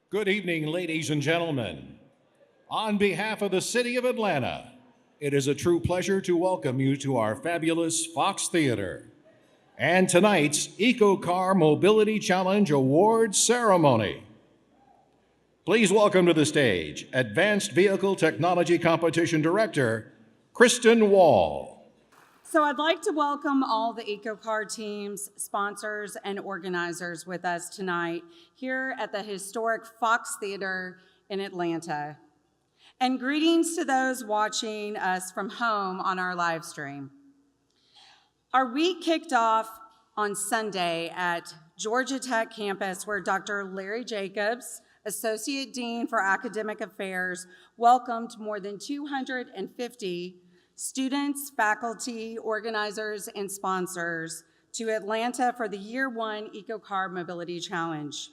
Good evening, ladies and gentlemen. On behalf of the City of Atlanta, it is a true pleasure to welcome you to our fabulous Fox Theater and tonight's EcoCAR Mobility Challenge Awards ceremony. Please welcome to the stage Advanced Vehicle Technology Competition Director, Kristen Wall. So I'd like to welcome all the EcoCAR teams, sponsors, and organizers with us tonight here at the historic Fox Theater in Atlanta. And greetings to those watching us from home on our live stream. Our week kicked off on Sunday at Georgia Tech campus, where Dr. Larry Jacobs, Associate Dean for Academic Affairs, welcomed more than 250 students, faculty, organizers, and sponsors to Atlanta for the Year 1 EcoCAR Mobility Challenge.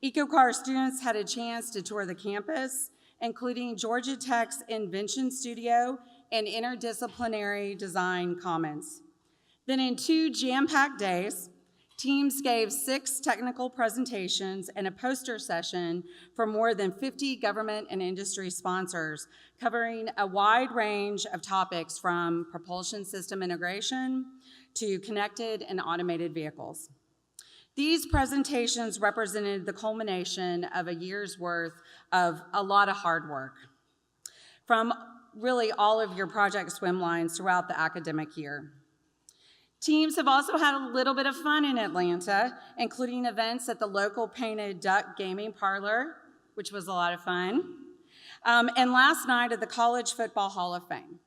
EcoCAR students had a chance to tour the campus, including Georgia Tech's Invention Studio and Interdisciplinary Design Commons. Then in 2 jam-packed days, teams gave 6 technical presentations and a poster session for more than 50 government and industry sponsors, covering a wide range of topics from propulsion system integration to connected and automated vehicles. These presentations represented the culmination of a year's worth of a lot of hard work from really all of your project swim lines throughout the academic year. Teams have also had a little bit of fun in Atlanta, including events at the local Painted Duck Gaming Parlor, which was a lot of fun, and last night at the College Football Hall of Fame.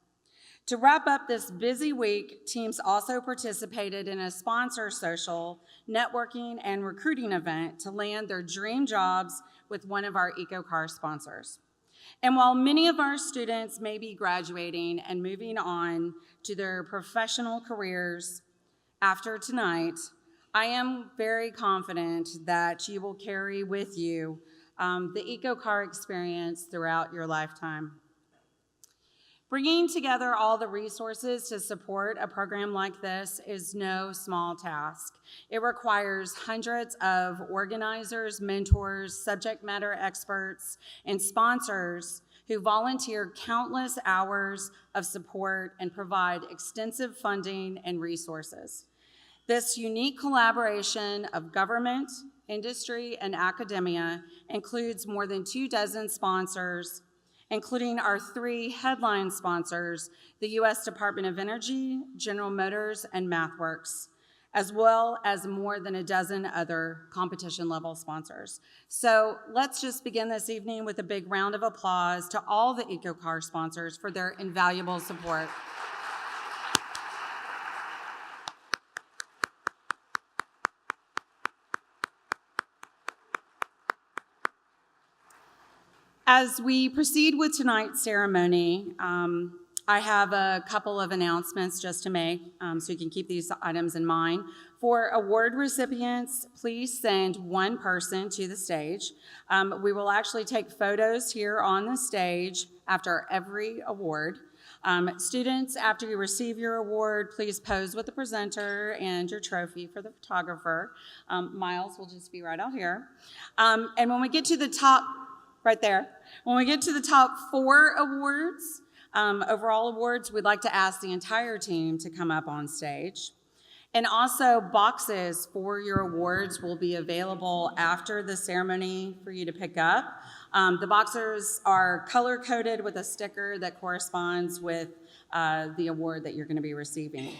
To wrap up this busy week, teams also participated in a sponsor social, networking, and recruiting event to land their dream jobs with one of our EcoCAR sponsors. And while many of our students may be graduating and moving on to their professional careers after tonight, I am very confident that you will carry with you the EcoCAR experience throughout your lifetime. Bringing together all the resources to support a program like this is no small task. It requires hundreds of organizers, mentors, subject matter experts, and sponsors who volunteer countless hours of support and provide extensive funding and resources. This unique collaboration of government, industry, and academia includes more than 24 sponsors, including our 3 headline sponsors, the U.S. Department of Energy, General Motors, and MathWorks, as well as more than a dozen other competition-level sponsors. So let's just begin this evening with a big round of applause to all the EcoCAR sponsors for their invaluable support. As we proceed with tonight's ceremony, I have a couple of announcements just to make, so you can keep these items in mind. For award recipients, please send one person to the stage. We will actually take photos here on the stage after every award. Students, after you receive your award, please pose with the presenter and your trophy for the photographer. Miles will just be right out here. And when we get to the top, right there, when we get to the top 4 awards, overall awards, we'd like to ask the entire team to come up on stage. And also, boxes for your awards will be available after the ceremony for you to pick up. The boxes are color-coded with a sticker that corresponds with the award that you're going to be receiving.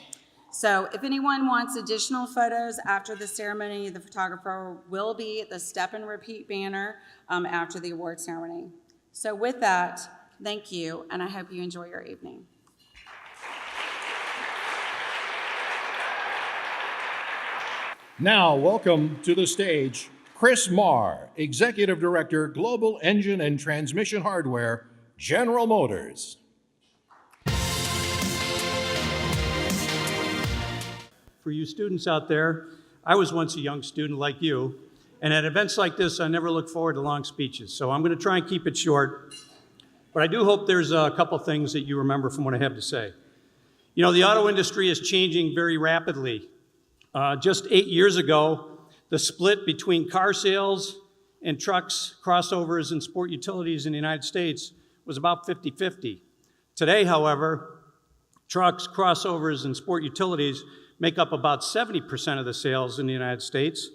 So if anyone wants additional photos after the ceremony, the photographer will be at the Step and Repeat banner after the award ceremony. So with that, thank you, and I hope you enjoy your evening. Now, welcome to the stage, Chris Marr, Executive Director, Global Engine and Transmission Hardware, General Motors. For you students out there, I was once a young student like you, and at events like this, I never look forward to long speeches, so I'm going to try and keep it short, but I do hope there's a couple things that you remember from what I have to say. You know, the auto industry is changing very rapidly. Just 8 years ago, the split between car sales in trucks, crossovers, and sport utilities in the United States was about 50-50. Today, however, trucks, crossovers, and sport utilities make up about 70% of the sales in the United States.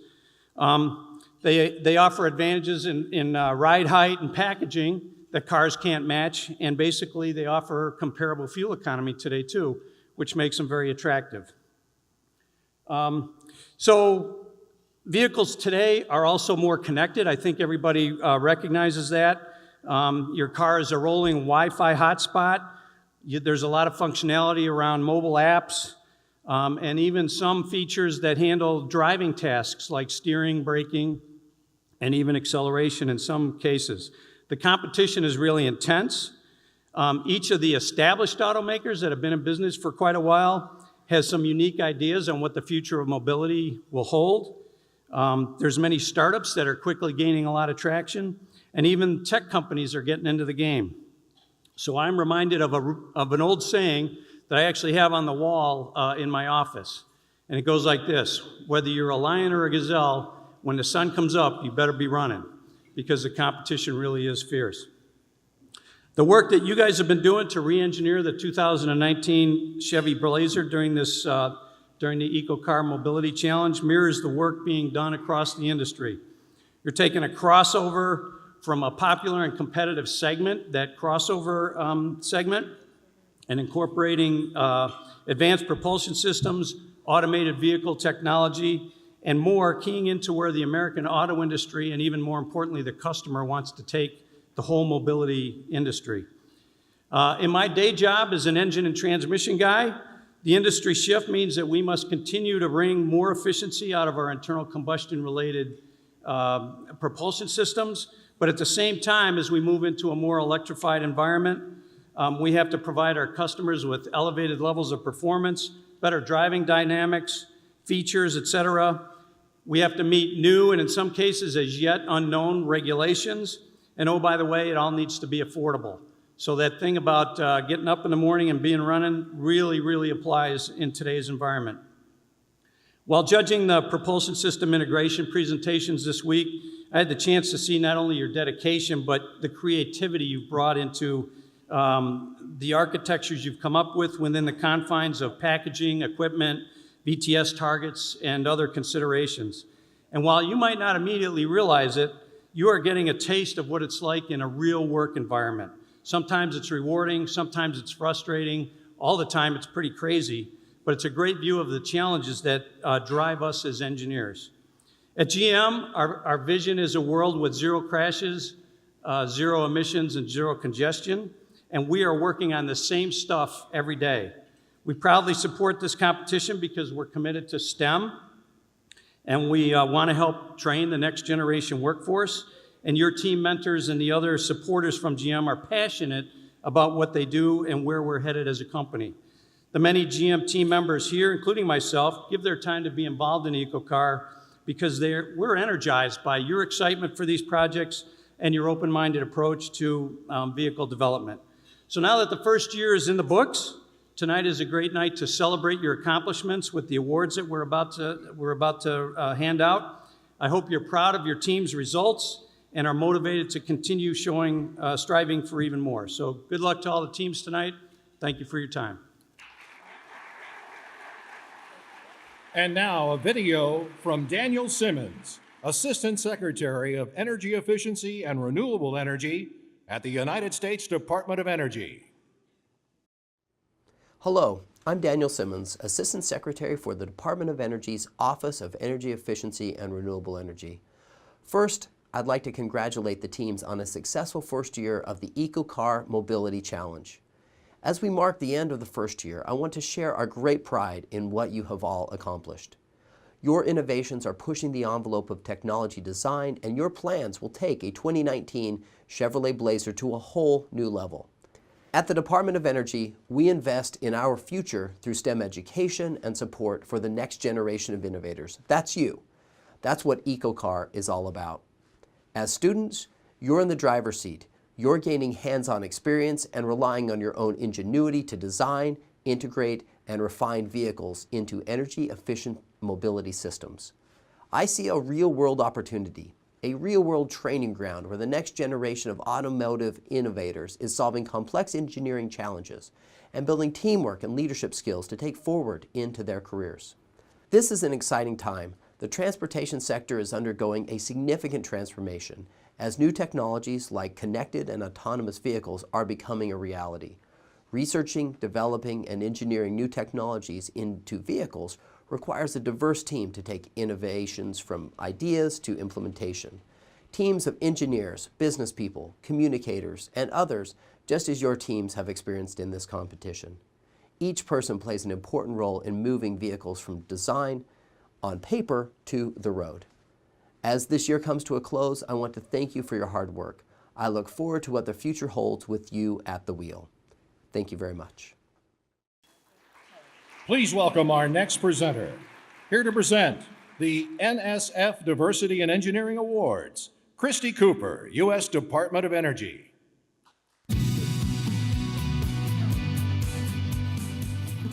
They offer advantages in ride height and packaging that cars can't match, and basically they offer comparable fuel economy today too, which makes them very attractive. So vehicles today are also more connected. I think everybody recognizes that. Your car is a rolling Wi-Fi hotspot. There's a lot of functionality around mobile apps, and even some features that handle driving tasks like steering, braking, and even acceleration in some cases. The competition is really intense. Each of the established automakers that have been in business for quite a while has some unique ideas on what the future of mobility will hold. There's many startups that are quickly gaining a lot of traction, and even tech companies are getting into the game. So I'm reminded of an old saying that I actually have on the wall in my office. And it goes like this: whether you're a lion or a gazelle, when the sun comes up, you better be running, because the competition really is fierce. The work that you guys have been doing to re-engineer the 2019 Chevy Blazer during the EcoCAR Mobility Challenge mirrors the work being done across the industry. You're taking a crossover from a popular and competitive segment, that crossover segment, and incorporating advanced propulsion systems, automated vehicle technology, and more, keying into where the American auto industry, and even more importantly, the customer, wants to take the whole mobility industry. In my day job as an engine and transmission guy, the industry shift means that we must continue to bring more efficiency out of our internal combustion-related propulsion systems, but at the same time, as we move into a more electrified environment, we have to provide our customers with elevated levels of performance, better driving dynamics, features, et cetera. We have to meet new and in some cases as yet unknown regulations. And oh, by the way, it all needs to be affordable. So that thing about getting up in the morning and being running really, really applies in today's environment. While judging the propulsion system integration presentations this week, I had the chance to see not only your dedication, but the creativity you've brought into the architectures you've come up with within the confines of packaging, equipment, VTS targets, and other considerations. And while you might not immediately realize it, you are getting a taste of what it's like in a real work environment. Sometimes it's rewarding, sometimes it's frustrating, all the time it's pretty crazy, but it's a great view of the challenges that drive us as engineers. At GM, our vision is a world with zero crashes, zero emissions, and zero congestion, and we are working on the same stuff every day. We proudly support this competition because we're committed to STEM, and we want to help train the next generation workforce. And your team mentors and the other supporters from GM are passionate about what they do and where we're headed as a company. The many GM team members here, including myself, give their time to be involved in EcoCAR because we're energized by your excitement for these projects and your open-minded approach to vehicle development. So now that the first year is in the books, tonight is a great night to celebrate your accomplishments with the awards that we're about to hand out. I hope you're proud of your team's results and are motivated to continue striving for even more. So good luck to all the teams tonight. Thank you for your time. And now a video from Daniel Simmons, Assistant Secretary of Energy Efficiency and Renewable Energy at the United States Department of Energy. Hello, I'm Daniel Simmons, Assistant Secretary for the Department of Energy's Office of Energy Efficiency and Renewable Energy. First, I'd like to congratulate the teams on a successful first year of the EcoCAR Mobility Challenge. As we mark the end of the first year, I want to share our great pride in what you have all accomplished. Your innovations are pushing the envelope of technology design, and your plans will take a 2019 Chevrolet Blazer to a whole new level. At the Department of Energy, we invest in our future through STEM education and support for the next generation of innovators. That's you. That's what EcoCAR is all about. As students, you're in the driver's seat. You're gaining hands-on experience and relying on your own ingenuity to design, integrate, and refine vehicles into energy-efficient mobility systems. I see a real-world opportunity a real-world training ground where the next generation of automotive innovators is solving complex engineering challenges and building teamwork and leadership skills to take forward into their careers. This is an exciting time. The transportation sector is undergoing a significant transformation as new technologies like connected and autonomous vehicles are becoming a reality. Researching, developing, and engineering new technologies into vehicles requires a diverse team to take innovations from ideas to implementation. Teams of engineers, business people, communicators, and others, just as your teams have experienced in this competition. Each person plays an important role in moving vehicles from design on paper to the road. As this year comes to a close, I want to thank you for your hard work. I look forward to what the future holds with you at the wheel. Thank you very much. Please welcome our next presenter. Here to present the NSF Diversity and Engineering Awards, Christy Cooper, U.S. Department of Energy.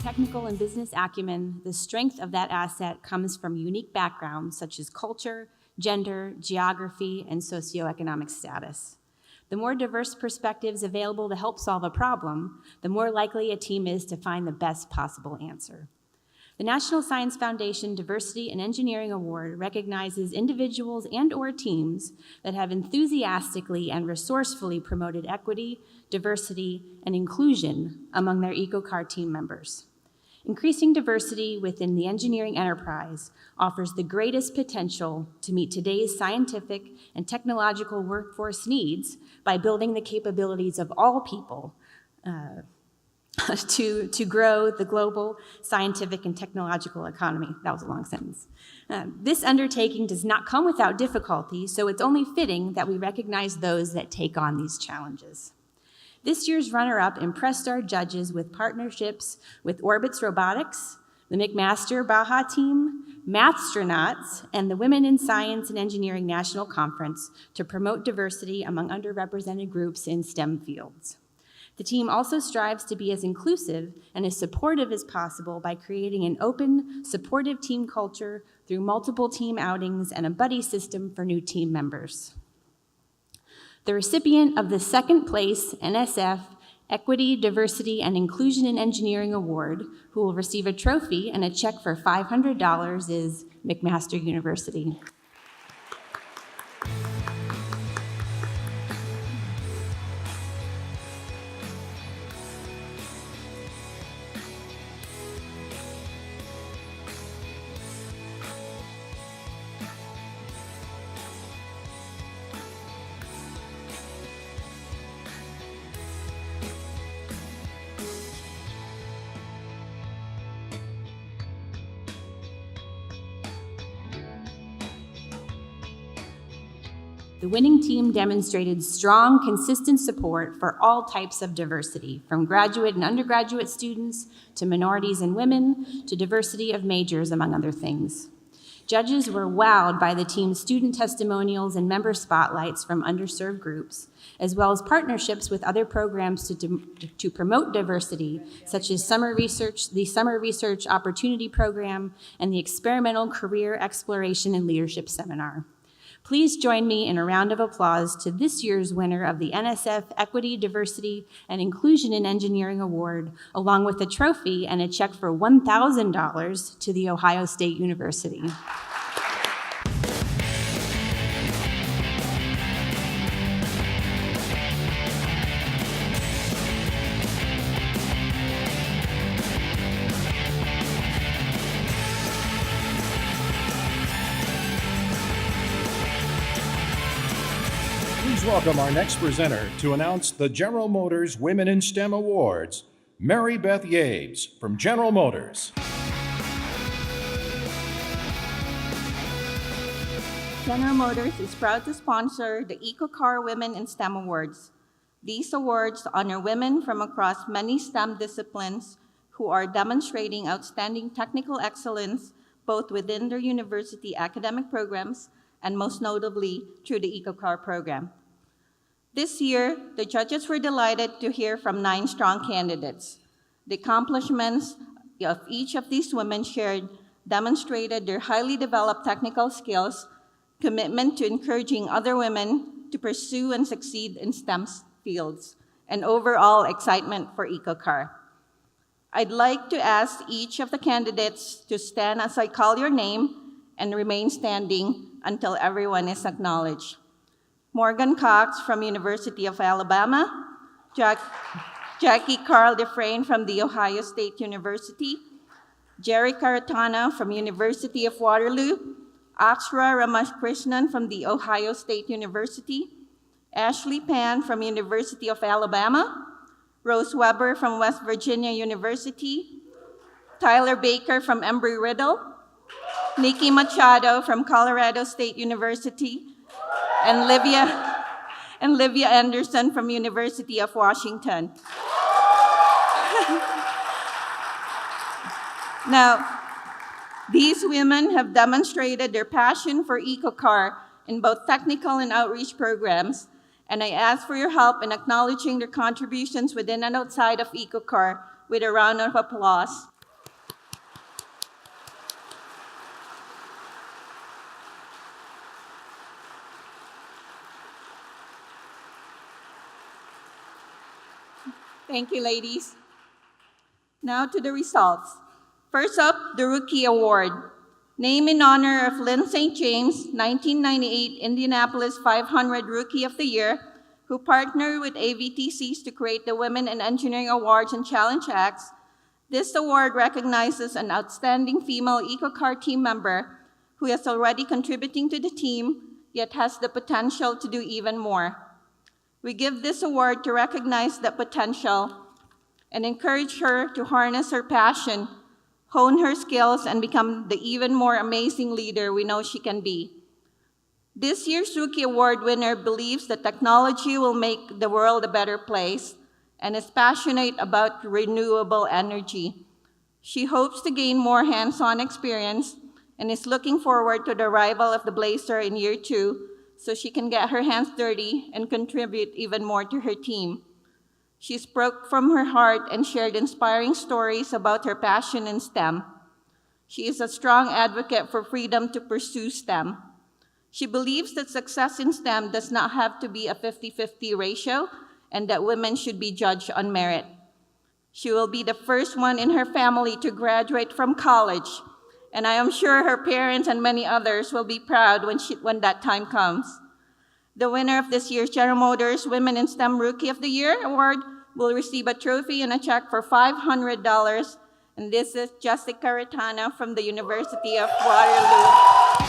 Technical and business acumen, the strength of that asset comes from unique backgrounds such as culture, gender, geography, and socioeconomic status. The more diverse perspectives available to help solve a problem, the more likely a team is to find the best possible answer. The National Science Foundation Diversity and Engineering Award recognizes individuals and/or teams that have enthusiastically and resourcefully promoted equity, diversity, and inclusion among their EcoCAR team members. Increasing diversity within the engineering enterprise offers the greatest potential to meet today's scientific and technological workforce needs by building the capabilities of all people to grow the global scientific and technological economy. That was a long sentence. This undertaking does not come without difficulty, so it's only fitting that we recognize those that take on these challenges. This year's runner-up impressed our judges with partnerships with Orbitz Robotics, the McMaster Baja team, Mathstronauts, and the Women in Science and Engineering National Conference to promote diversity among underrepresented groups in STEM fields. The team also strives to be as inclusive and as supportive as possible by creating an open, supportive team culture through multiple team outings and a buddy system for new team members. The recipient of the second place NSF Equity, Diversity, and Inclusion in Engineering Award, who will receive a trophy and a check for $500, is McMaster University. The winning team demonstrated strong, consistent support for all types of diversity, from graduate and undergraduate students to minorities and women to diversity of majors, among other things. Judges were wowed by the team's student testimonials and member spotlights from underserved groups, as well as partnerships with other programs to promote diversity, such as the Summer Research Opportunity Program and the Experimental Career Exploration and Leadership Seminar. Please join me in a round of applause to this year's winner of the NSF Equity, Diversity, and Inclusion in Engineering Award, along with a trophy and a check for $1,000 to The Ohio State University. Please welcome our next presenter to announce the General Motors Women in STEM Awards, Mary Beth Yabes from General Motors. General Motors is proud to sponsor the EcoCAR Women in STEM Awards. These awards honor women from across many STEM disciplines who are demonstrating outstanding technical excellence both within their university academic programs and most notably through the EcoCAR program. This year, the judges were delighted to hear from 9 strong candidates. The accomplishments of each of these women shared demonstrated their highly developed technical skills, commitment to encouraging other women to pursue and succeed in STEM fields, and overall excitement for EcoCAR. I'd like to ask each of the candidates to stand as I call your name and remain standing until everyone is acknowledged. Morgan Cox from University of Alabama, Jackie Carl Dufresne from The Ohio State University, Jerry Karatana from University of Waterloo, Akshra Ramakrishnan from The Ohio State University, Ashley Pan from University of Alabama, Rose Weber from West Virginia University, Tyler Baker from Embry-Riddle, Nikki Machado from Colorado State University, and Livia Anderson from University of Washington. Now, these women have demonstrated their passion for EcoCAR in both technical and outreach programs, and I ask for your help in acknowledging their contributions within and outside of EcoCAR with a round of applause. Thank you, ladies. Now to the results. First up, the Rookie Award. Named in honor of Lynn St. James, 1998 Indianapolis 500 Rookie of the Year, who partnered with AVTCs to create the Women in Engineering Awards and Challenge Acts. This award recognizes an outstanding female EcoCAR team member who is already contributing to the team, yet has the potential to do even more. We give this award to recognize that potential and encourage her to harness her passion, hone her skills, and become the even more amazing leader we know she can be. This year's Rookie Award winner believes that technology will make the world a better place and is passionate about renewable energy. She hopes to gain more hands-on experience and is looking forward to the arrival of the Blazer in year 2 so she can get her hands dirty and contribute even more to her team. She spoke from her heart and shared inspiring stories about her passion in STEM. She is a strong advocate for freedom to pursue STEM. She believes that success in STEM does not have to be a 50-50 ratio and that women should be judged on merit. She will be the first one in her family to graduate from college, and I am sure her parents and many others will be proud when that time comes. The winner of this year's General Motors Women in STEM Rookie of the Year Award will receive a trophy and a check for $500, and this is Jessica Ratana from the University of Waterloo.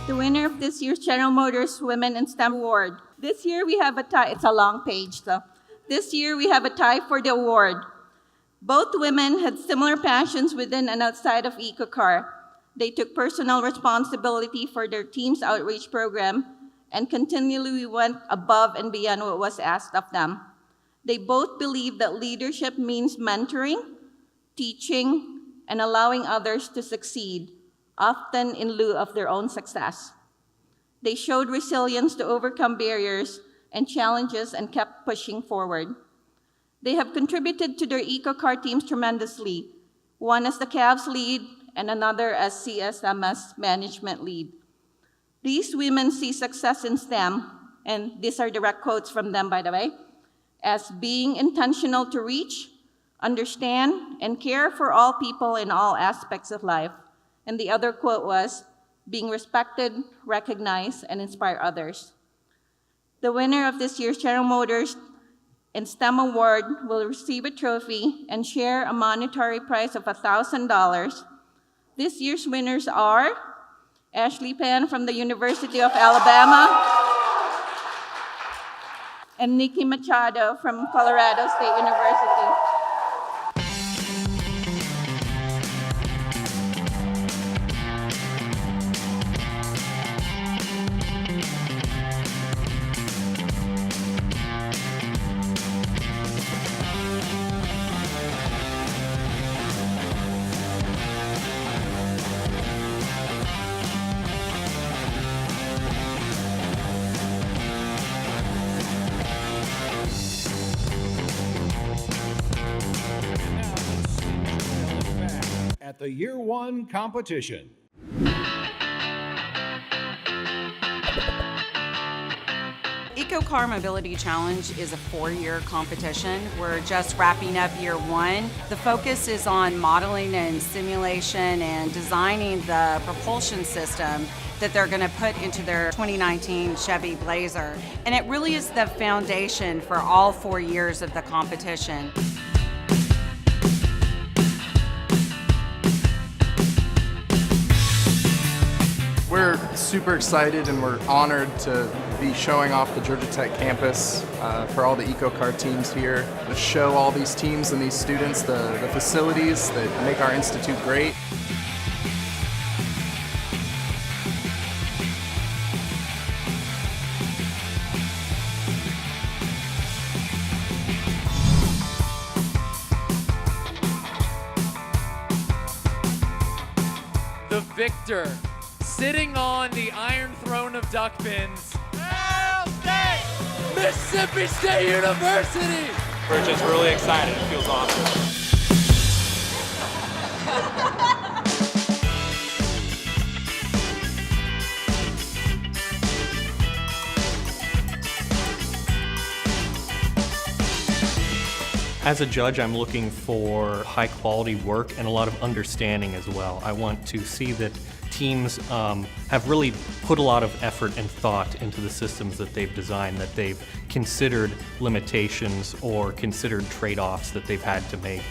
The winner of this year's General Motors Women in STEM Award. This year we have a tie. It's a long page, so. This year we have a tie for the award. Both women had similar passions within and outside of EcoCAR. They took personal responsibility for their team's outreach program and continually went above and beyond what was asked of them. They both believe that leadership means mentoring, teaching, and allowing others to succeed, often in lieu of their own success. They showed resilience to overcome barriers and challenges and kept pushing forward. They have contributed to their EcoCAR teams tremendously, one as the Cavs lead and another as CSMS management lead. These women see success in STEM, and these are direct quotes from them, by the way, as being intentional to reach, understand, and care for all people in all aspects of life. And the other quote was, being respected, recognized, and inspire others. The winner of this year's General Motors in STEM Award will receive a trophy and share a monetary prize of $1,000. This year's winners are Ashley Pan from the University of Alabama and Nikki Machado from Colorado State University. at the Year 1 competition. EcoCAR Mobility Challenge is a 4-year competition. We're just wrapping up year 1. The focus is on modeling and simulation and designing the propulsion system that they're going to put into their 2019 Chevy Blazer. And it really is the foundation for all 4 years of the competition. We're super excited and we're honored to be showing off the Georgia Tech campus for all the EcoCAR teams here, to show all these teams and these students the facilities that make our institute great. The victor, sitting on the Iron Throne of duckpins, Mississippi State University! We're just really excited. It feels awesome. As a judge, I'm looking for high quality work and a lot of understanding as well. I want to see that teams have really put a lot of effort and thought into the systems that they've designed, that they've considered limitations or considered trade-offs that they've had to make.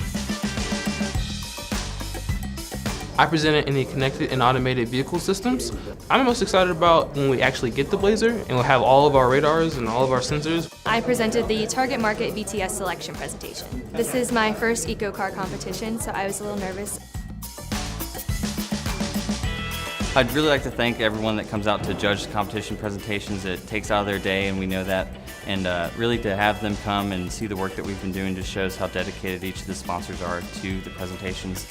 I presented in the connected and automated vehicle systems. I'm most excited about when we actually get the Blazer and we'll have all of our radars and all of our sensors. I presented the target market VTS selection presentation. This is my first EcoCAR competition, so I was a little nervous. I'd really like to thank everyone that comes out to judge the competition presentations. It takes out of their day, and we know that. And really to have them come and see the work that we've been doing just shows how dedicated each of the sponsors are to the presentations.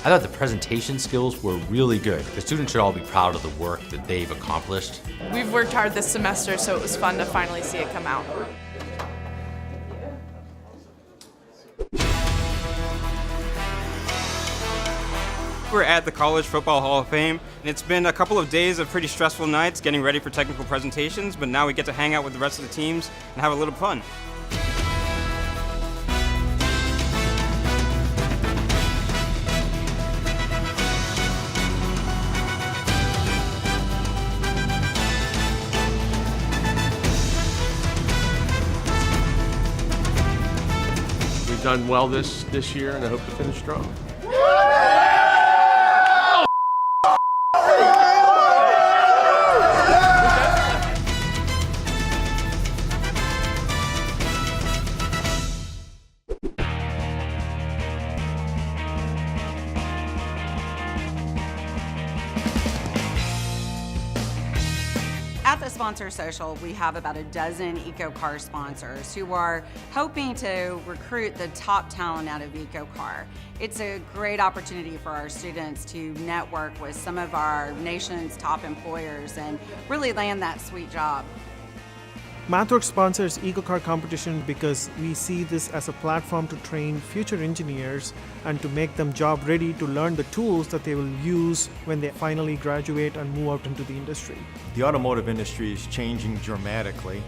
I thought the presentation skills were really good. The students should all be proud of the work that they've accomplished. We've worked hard this semester, so it was fun to finally see it come out. We're at the College Football Hall of Fame, and it's been a couple of days of pretty stressful nights getting ready for technical presentations, but now we get to hang out with the rest of the teams and have a little fun. We've done well this year, and I hope to finish strong. At the Sponsor Social, we have about a dozen EcoCAR sponsors who are hoping to recruit the top talent out of EcoCAR. It's a great opportunity for our students to network with some of our nation's top employers and really land that sweet job. MathWorks sponsors EcoCAR competition because we see this as a platform to train future engineers and to make them job ready to learn the tools that they will use when they finally graduate and move out into the industry. The automotive industry is changing dramatically,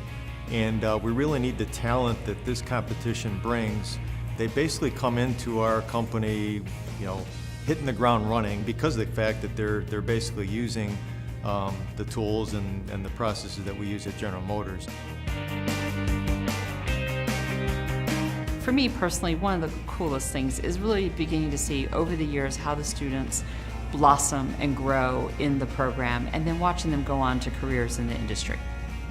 and we really need the talent that this competition brings. They basically come into our company, hitting the ground running because of the fact that they're basically using the tools and the processes that we use at General Motors. For me personally, one of the coolest things is really beginning to see over the years how the students blossom and grow in the program, and then watching them go on to careers in the industry.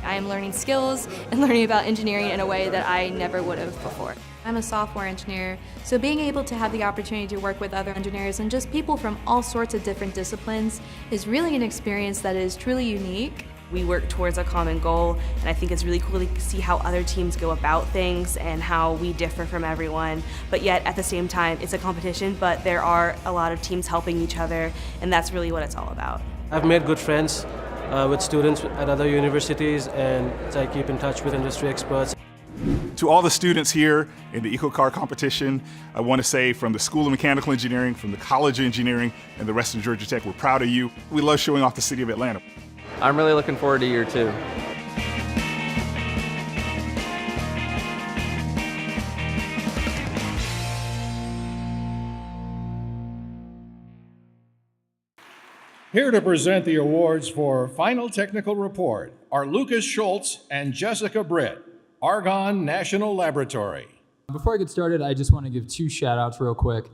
I am learning skills and learning about engineering in a way that I never would have before. I'm a software engineer, so being able to have the opportunity to work with other engineers and just people from all sorts of different disciplines is really an experience that is truly unique. We work towards a common goal, and I think it's really cool to see how other teams go about things and how we differ from everyone, but yet at the same time it's a competition, but there are a lot of teams helping each other, and that's really what it's all about. I've made good friends with students at other universities, and I keep in touch with industry experts. To all the students here in the EcoCAR competition, I want to say from the School of Mechanical Engineering, from the College of Engineering, and the rest of Georgia Tech, we're proud of you. We love showing off the city of Atlanta. I'm really looking forward to year 2. Here to present the awards for Final Technical Report are Lucas Schultz and Jessica Britt, Argonne National Laboratory. Before I get started, I just want to give 2 shout-outs real quick,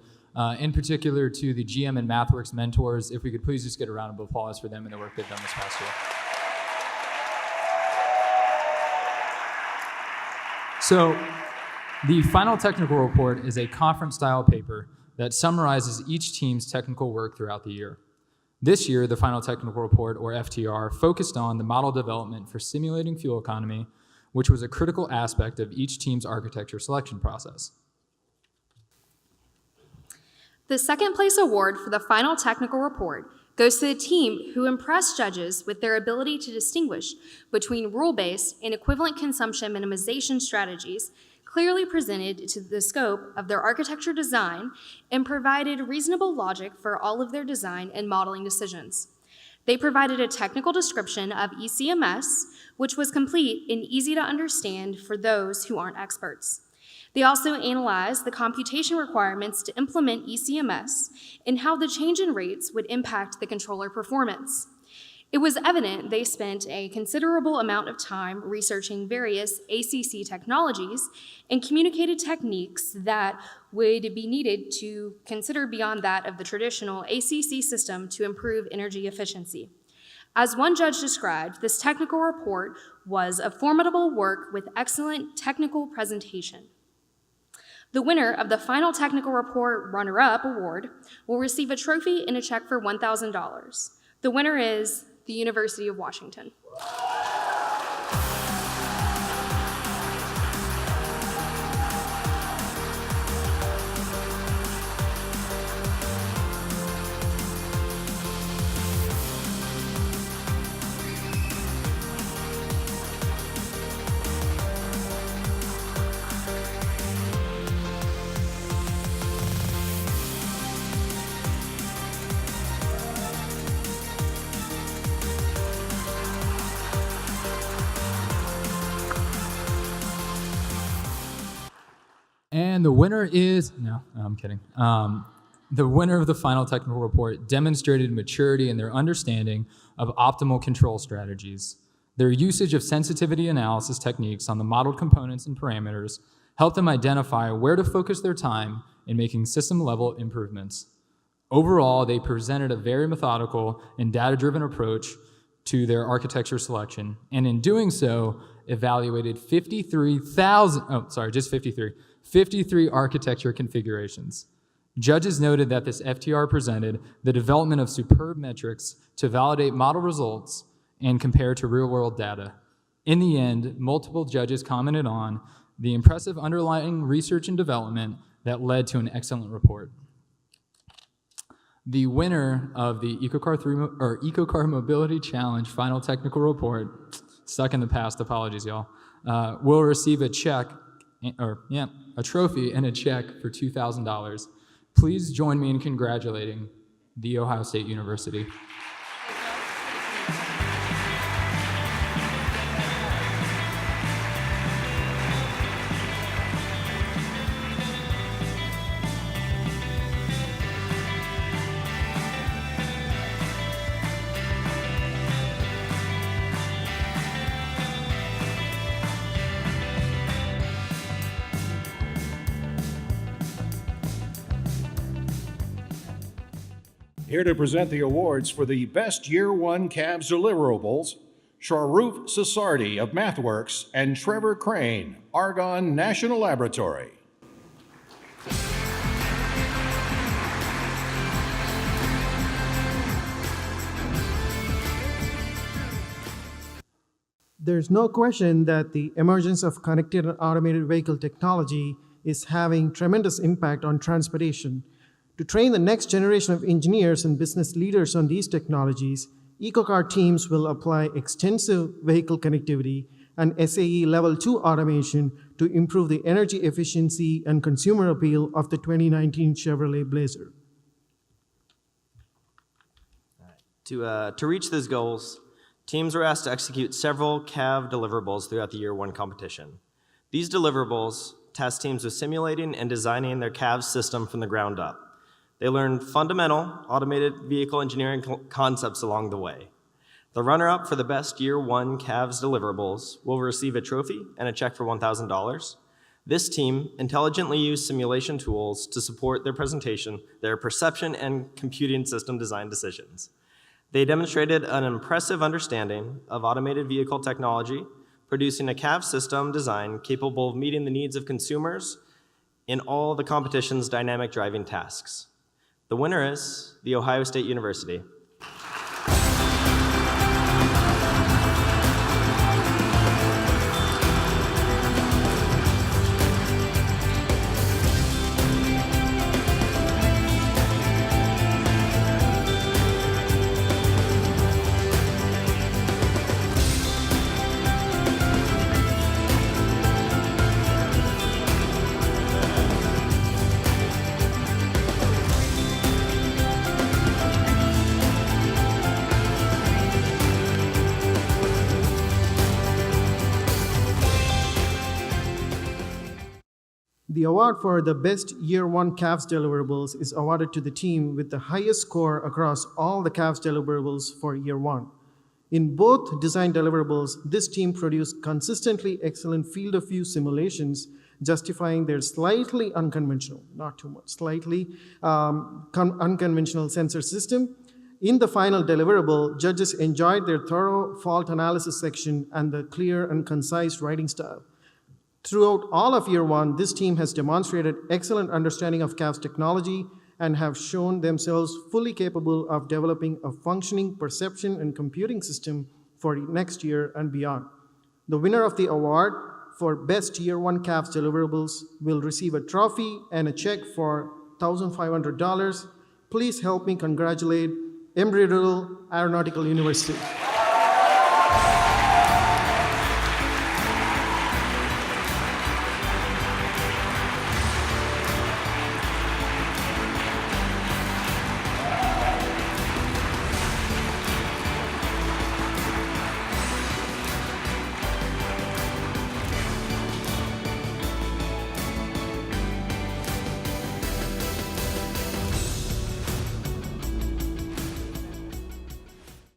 in particular to the GM and MathWorks mentors. If we could please just get a round of applause for them and the work they've done this past year. So, the Final Technical Report is a conference-style paper that summarizes each team's technical work throughout the year. This year, the Final Technical Report, or FTR, focused on the model development for simulating fuel economy, which was a critical aspect of each team's architecture selection process. The second place award for the Final Technical Report goes to the team who impressed judges with their ability to distinguish between rule-based and equivalent consumption minimization strategies clearly presented to the scope of their architecture design and provided reasonable logic for all of their design and modeling decisions. They provided a technical description of ECMS, which was complete and easy to understand for those who aren't experts. They also analyzed the computation requirements to implement ECMS and how the change in rates would impact the controller performance. It was evident they spent a considerable amount of time researching various ACC technologies and communicated techniques that would be needed to consider beyond that of the traditional ACC system to improve energy efficiency. As one judge described, this technical report was a formidable work with excellent technical presentation. The winner of the Final Technical Report Runner-Up Award will receive a trophy and a check for $1,000. The winner is the University of Washington. And the winner is, no, I'm kidding. The winner of the Final Technical Report demonstrated maturity in their understanding of optimal control strategies. Their usage of sensitivity analysis techniques on the modeled components and parameters helped them identify where to focus their time in making system-level improvements. Overall, they presented a very methodical and data-driven approach to their architecture selection, and in doing so, evaluated 53 architecture configurations. Judges noted that this FTR presented the development of superb metrics to validate model results and compare to real-world data. In the end, multiple judges commented on the impressive underlying research and development that led to an excellent report. The winner of the EcoCAR Mobility Challenge Final Technical Report, stuck in the past, apologies y'all, will receive a trophy and a check for $2,000. Please join me in congratulating The Ohio State University. Here to present the awards for the Best Year 1 CABS deliverables, Shahrukh Sasardi of MathWorks and Trevor Crane, Argonne National Laboratory. There's no question that the emergence of connected and automated vehicle technology is having tremendous impact on transportation. To train the next generation of engineers and business leaders on these technologies, EcoCAR teams will apply extensive vehicle connectivity and SAE Level 2 automation to improve the energy efficiency and consumer appeal of the 2019 Chevrolet Blazer. To reach these goals, teams were asked to execute several CAV deliverables throughout the Year 1 competition. These deliverables tasked teams with simulating and designing their CAV system from the ground up. They learned fundamental automated vehicle engineering concepts along the way. The runner-up for the best Year 1 CAVS deliverables will receive a trophy and a check for $1,000. This team intelligently used simulation tools to support their presentation, their perception, and computing system design decisions. They demonstrated an impressive understanding of automated vehicle technology, producing a CAV system design capable of meeting the needs of consumers in all the competition's dynamic driving tasks. The winner is The Ohio State University. The award for the best Year 1 CAVS deliverables is awarded to the team with the highest score across all the CAVS deliverables for Year 1. In both design deliverables, this team produced consistently excellent field of view simulations, justifying their slightly unconventional, not too much, slightly unconventional sensor system. In the final deliverable, judges enjoyed their thorough fault analysis section and the clear and concise writing style. Throughout all of Year 1, this team has demonstrated excellent understanding of CAVS technology and have shown themselves fully capable of developing a functioning perception and computing system for next year and beyond. The winner of the award for Best Year 1 CAVS deliverables will receive a trophy and a check for $1,500. Please help me congratulate Embry-Riddle Aeronautical University.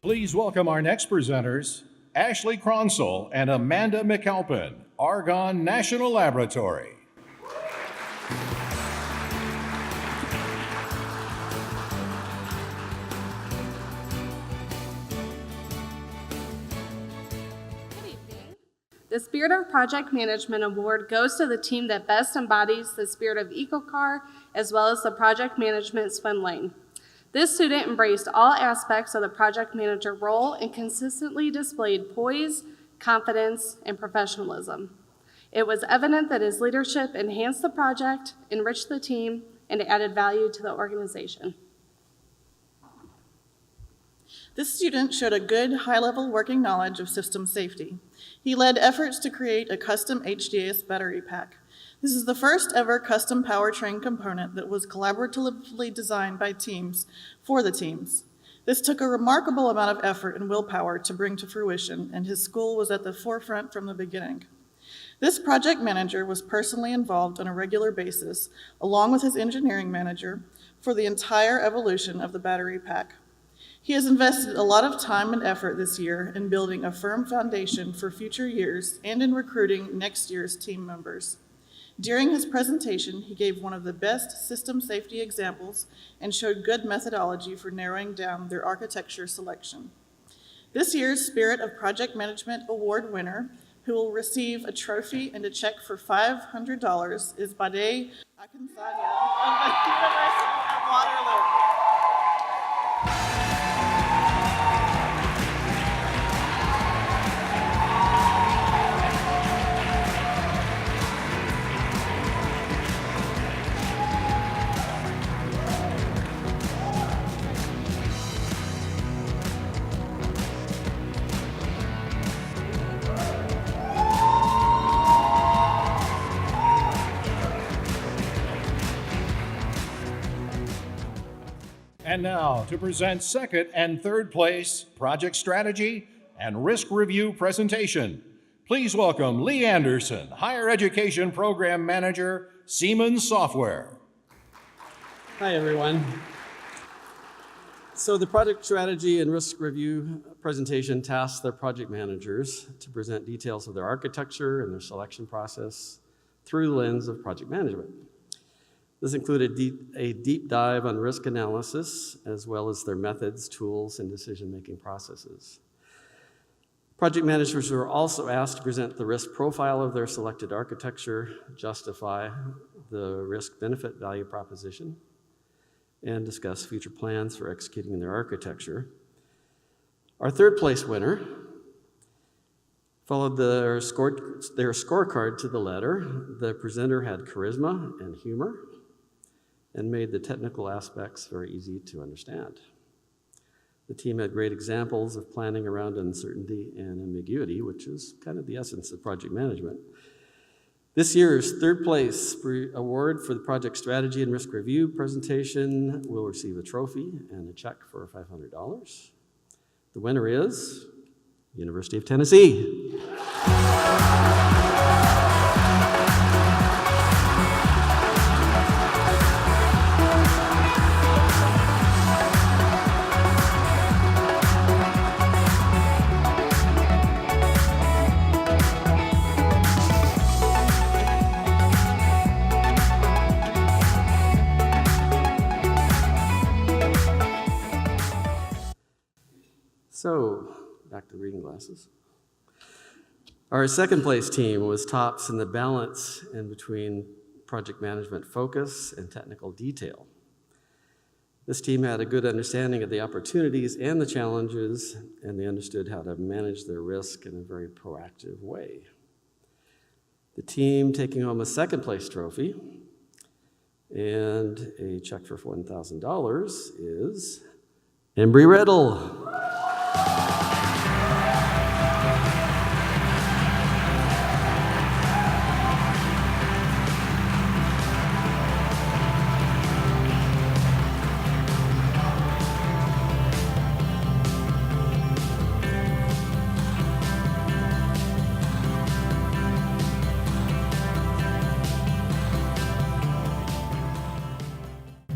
Please welcome our next presenters, Ashley Kronsel and Amanda McAlpin, Argonne National Laboratory. The Spirit of Project Management Award goes to the team that best embodies the spirit of EcoCAR as well as the project management swim lane. This student embraced all aspects of the project manager role and consistently displayed poise, confidence, and professionalism. It was evident that his leadership enhanced the project, enriched the team, and added value to the organization. This student showed a good high-level working knowledge of system safety. He led efforts to create a custom HDS battery pack. This is the first ever custom powertrain component that was collaboratively designed by teams for the teams. This took a remarkable amount of effort and willpower to bring to fruition, and his school was at the forefront from the beginning. This project manager was personally involved on a regular basis, along with his engineering manager, for the entire evolution of the battery pack. He has invested a lot of time and effort this year in building a firm foundation for future years and in recruiting next year's team members. During his presentation, he gave one of the best system safety examples and showed good methodology for narrowing down their architecture selection. This year's Spirit of Project Management Award winner, who will receive a trophy and a check for $500, is Bade Akinsanya of the University of Waterloo. And now to present second and third place project strategy and risk review presentation, please welcome Lee Anderson, Higher Education Program Manager, Siemens Software. Hi, everyone. So the project strategy and risk review presentation tasks their project managers to present details of their architecture and their selection process through the lens of project management. This included a deep dive on risk analysis, as well as their methods, tools, and decision-making processes. Project managers were also asked to present the risk profile of their selected architecture, justify the risk-benefit value proposition, and discuss future plans for executing their architecture. Our third place winner followed their scorecard to the letter. The presenter had charisma and humor and made the technical aspects very easy to understand. The team had great examples of planning around uncertainty and ambiguity, which is kind of the essence of project management. This year's third place award for the project strategy and risk review presentation will receive a trophy and a check for $500. The winner is University of Tennessee. So, back to reading glasses. Our second place team was tops in the balance in between project management focus and technical detail. This team had a good understanding of the opportunities and the challenges, and they understood how to manage their risk in a very proactive way. The team taking home a second place trophy and a check for $1,000 is Embry-Riddle.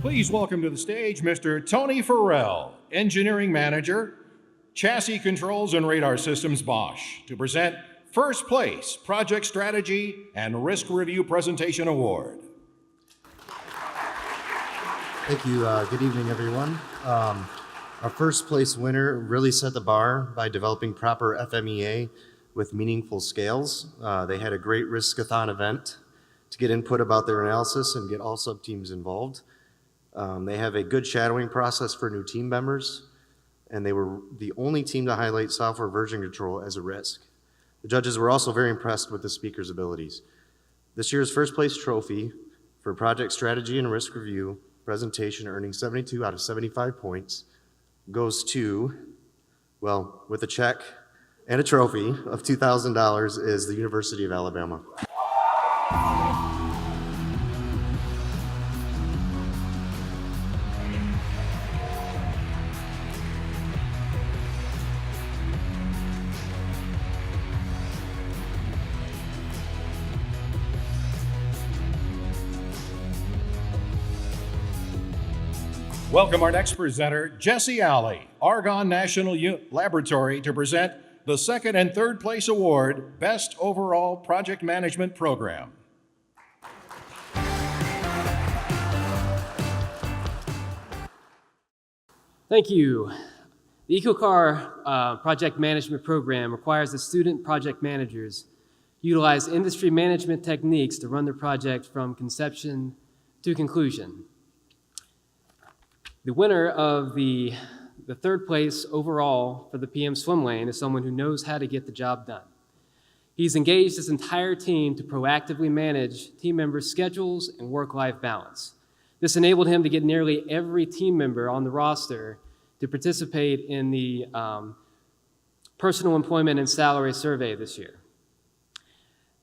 Please welcome to the stage Mr. Tony Farrell, Engineering Manager, Chassis Controls and Radar Systems, Bosch, to present First Place Project Strategy and Risk Review Presentation Award. Thank you. Good evening, everyone. Our first place winner really set the bar by developing proper FMEA with meaningful scales. They had a great risk-a-thon event to get input about their analysis and get all sub-teams involved. They have a good shadowing process for new team members, and they were the only team to highlight software version control as a risk. The judges were also very impressed with the speaker's abilities. This year's first place trophy for project strategy and risk review presentation, earning 72 out of 75 points, goes to, well, with a check and a trophy of $2,000, is the University of Alabama. Welcome our next presenter, Jesse Alley, Argonne National Laboratory, to present the second and third place award, Best Overall Project Management Program. Thank you. The EcoCAR project management program requires that student project managers utilize industry management techniques to run their project from conception to conclusion. The winner of the third place overall for the PM swim lane is someone who knows how to get the job done. He's engaged his entire team to proactively manage team members' schedules and work-life balance. This enabled him to get nearly every team member on the roster to participate in the personal employment and salary survey this year.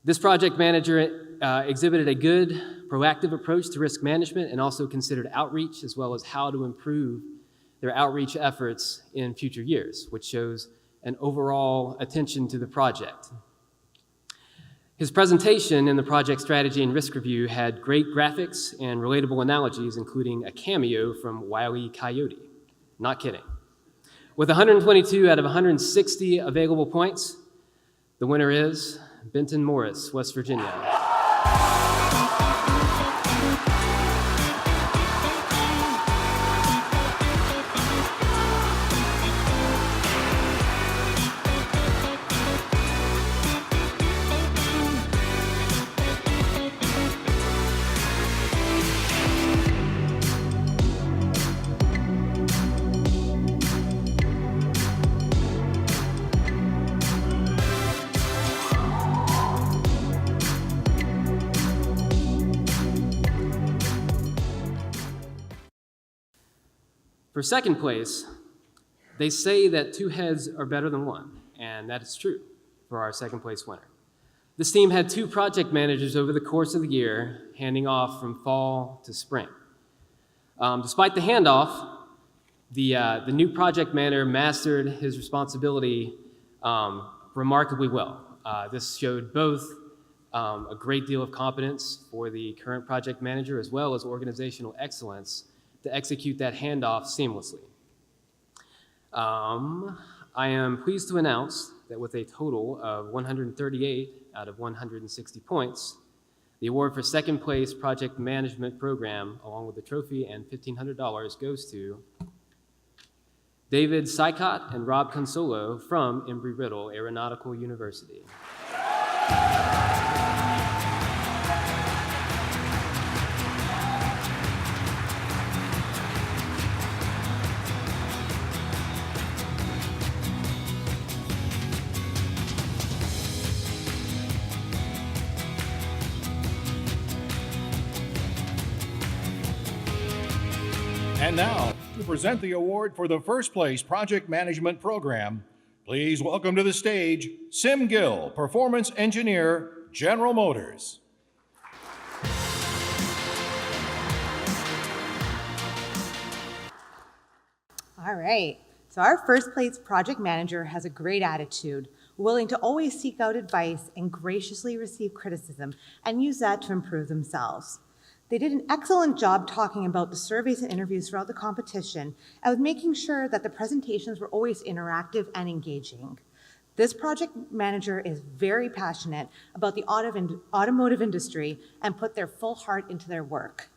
This project manager exhibited a good, proactive approach to risk management and also considered outreach as well as how to improve their outreach efforts in future years, which shows an overall attention to the project. His presentation in the project strategy and risk review had great graphics and relatable analogies, including a cameo from Wile E. Coyote. Not kidding. With 122 out of 160 available points, the winner is Benton Morris, West Virginia. For second place, they say that two heads are better than one, and that is true for our second place winner. This team had two project managers over the course of the year, handing off from fall to spring. Despite the handoff, the new project manager mastered his responsibility remarkably well. This showed both a great deal of competence for the current project manager as well as organizational excellence to execute that handoff seamlessly. I am pleased to announce that with a total of 138 out of 160 points, the award for second place project management program, along with the trophy and $1,500, goes to David Sykott and Rob Consolo from Embry-Riddle Aeronautical University. And now, to present the award for the first place project management program, please welcome to the stage Sim Gill, Performance Engineer, General Motors. All right, so our first place project manager has a great attitude, willing to always seek out advice and graciously receive criticism and use that to improve themselves. They did an excellent job talking about the surveys and interviews throughout the competition and with making sure that the presentations were always interactive and engaging. This project manager is very passionate about the automotive industry and put their full heart into their work.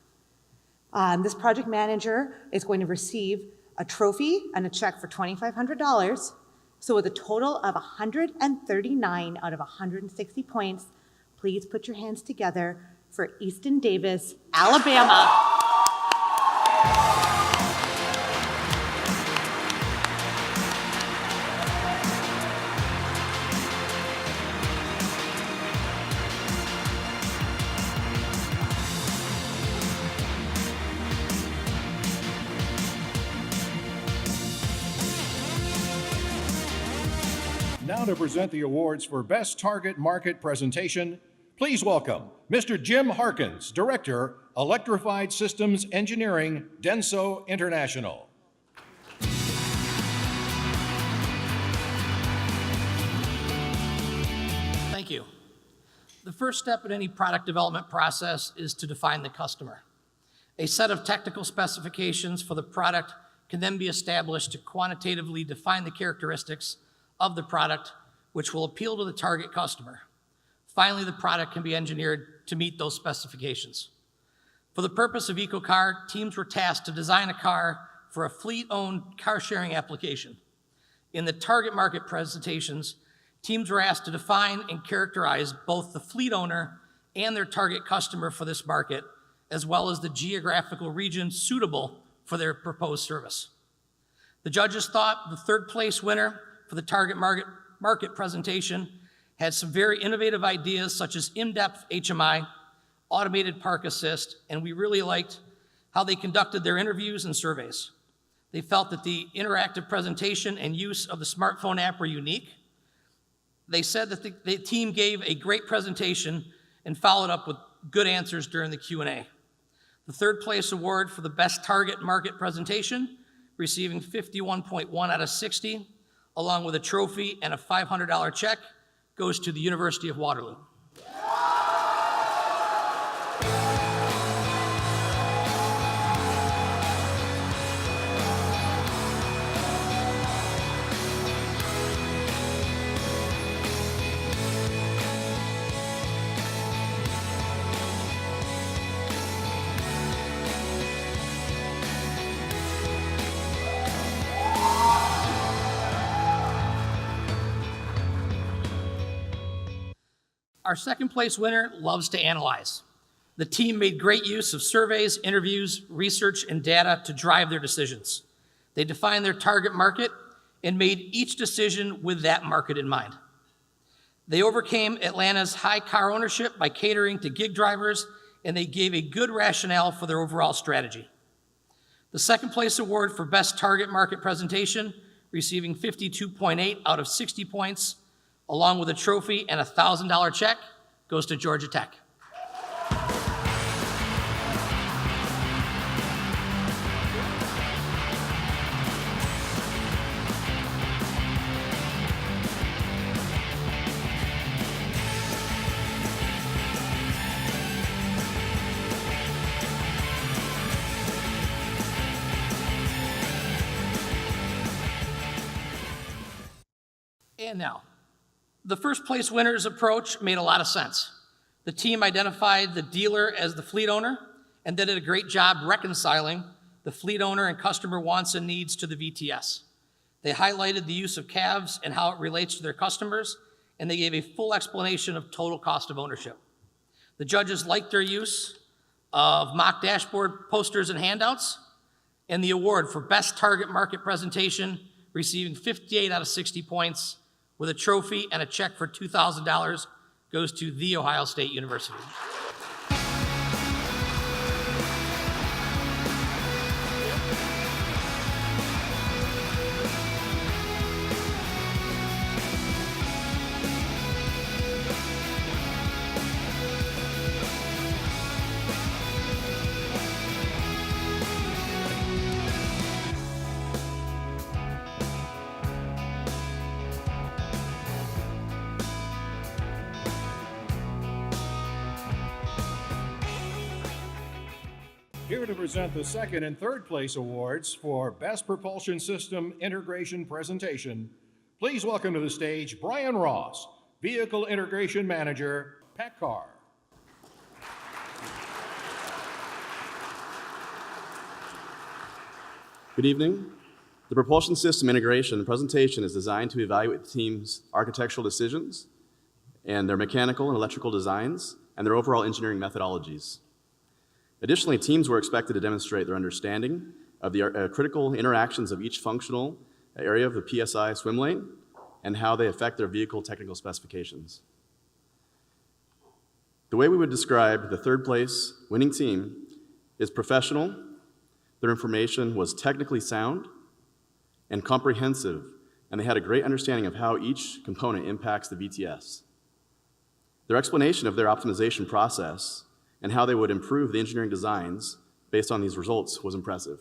This project manager is going to receive a trophy and a check for $2,500. So with a total of 139 out of 160 points, please put your hands together for Easton Davis, Alabama. Now to present the awards for Best Target Market Presentation, please welcome Mr. Jim Harkins, Director, Electrified Systems Engineering, Denso International. Thank you. The first step in any product development process is to define the customer. A set of technical specifications for the product can then be established to quantitatively define the characteristics of the product which will appeal to the target customer. Finally, the product can be engineered to meet those specifications. For the purpose of EcoCAR, teams were tasked to design a car for a fleet-owned car-sharing application. In the target market presentations, teams were asked to define and characterize both the fleet owner and their target customer for this market, as well as the geographical region suitable for their proposed service. The judges thought the third place winner for the target market presentation had some very innovative ideas such as in-depth HMI, automated park assist, and we really liked how they conducted their interviews and surveys. They felt that the interactive presentation and use of the smartphone app were unique. They said that the team gave a great presentation and followed up with good answers during the Q&A. The third place award for the best target market presentation receiving 51.1 out of 60, along with a trophy and a $500 check, goes to the University of Waterloo. Our second place winner loves to analyze. The team made great use of surveys, interviews, research, and data to drive their decisions. They defined their target market and made each decision with that market in mind. They overcame Atlanta's high car ownership by catering to gig drivers, and they gave a good rationale for their overall strategy. The second place award for Best Target Market Presentation, receiving 52.8 out of 60 points, along with a trophy and a $1,000 check, goes to Georgia Tech. And now, the first place winner's approach made a lot of sense. The team identified the dealer as the fleet owner and did a great job reconciling the fleet owner and customer wants and needs to the VTS. They highlighted the use of CAVs and how it relates to their customers, and they gave a full explanation of total cost of ownership. The judges liked their use of mock dashboard posters and handouts, and the award for Best Target Market Presentation, receiving 58 out of 60 points, with a trophy and a check for $2,000, goes to The Ohio State University. Here to present the second and third place awards for Best Propulsion System Integration Presentation, please welcome to the stage Brian Ross, Vehicle Integration Manager, EcoCAR. Good evening. The propulsion system integration presentation is designed to evaluate the team's architectural decisions and their mechanical and electrical designs and their overall engineering methodologies. Additionally, teams were expected to demonstrate their understanding of the critical interactions of each functional area of the PSI swim lane and how they affect their vehicle technical specifications. The way we would describe the third place winning team is professional, their information was technically sound and comprehensive, and they had a great understanding of how each component impacts the VTS. Their explanation of their optimization process and how they would improve the engineering designs based on these results was impressive.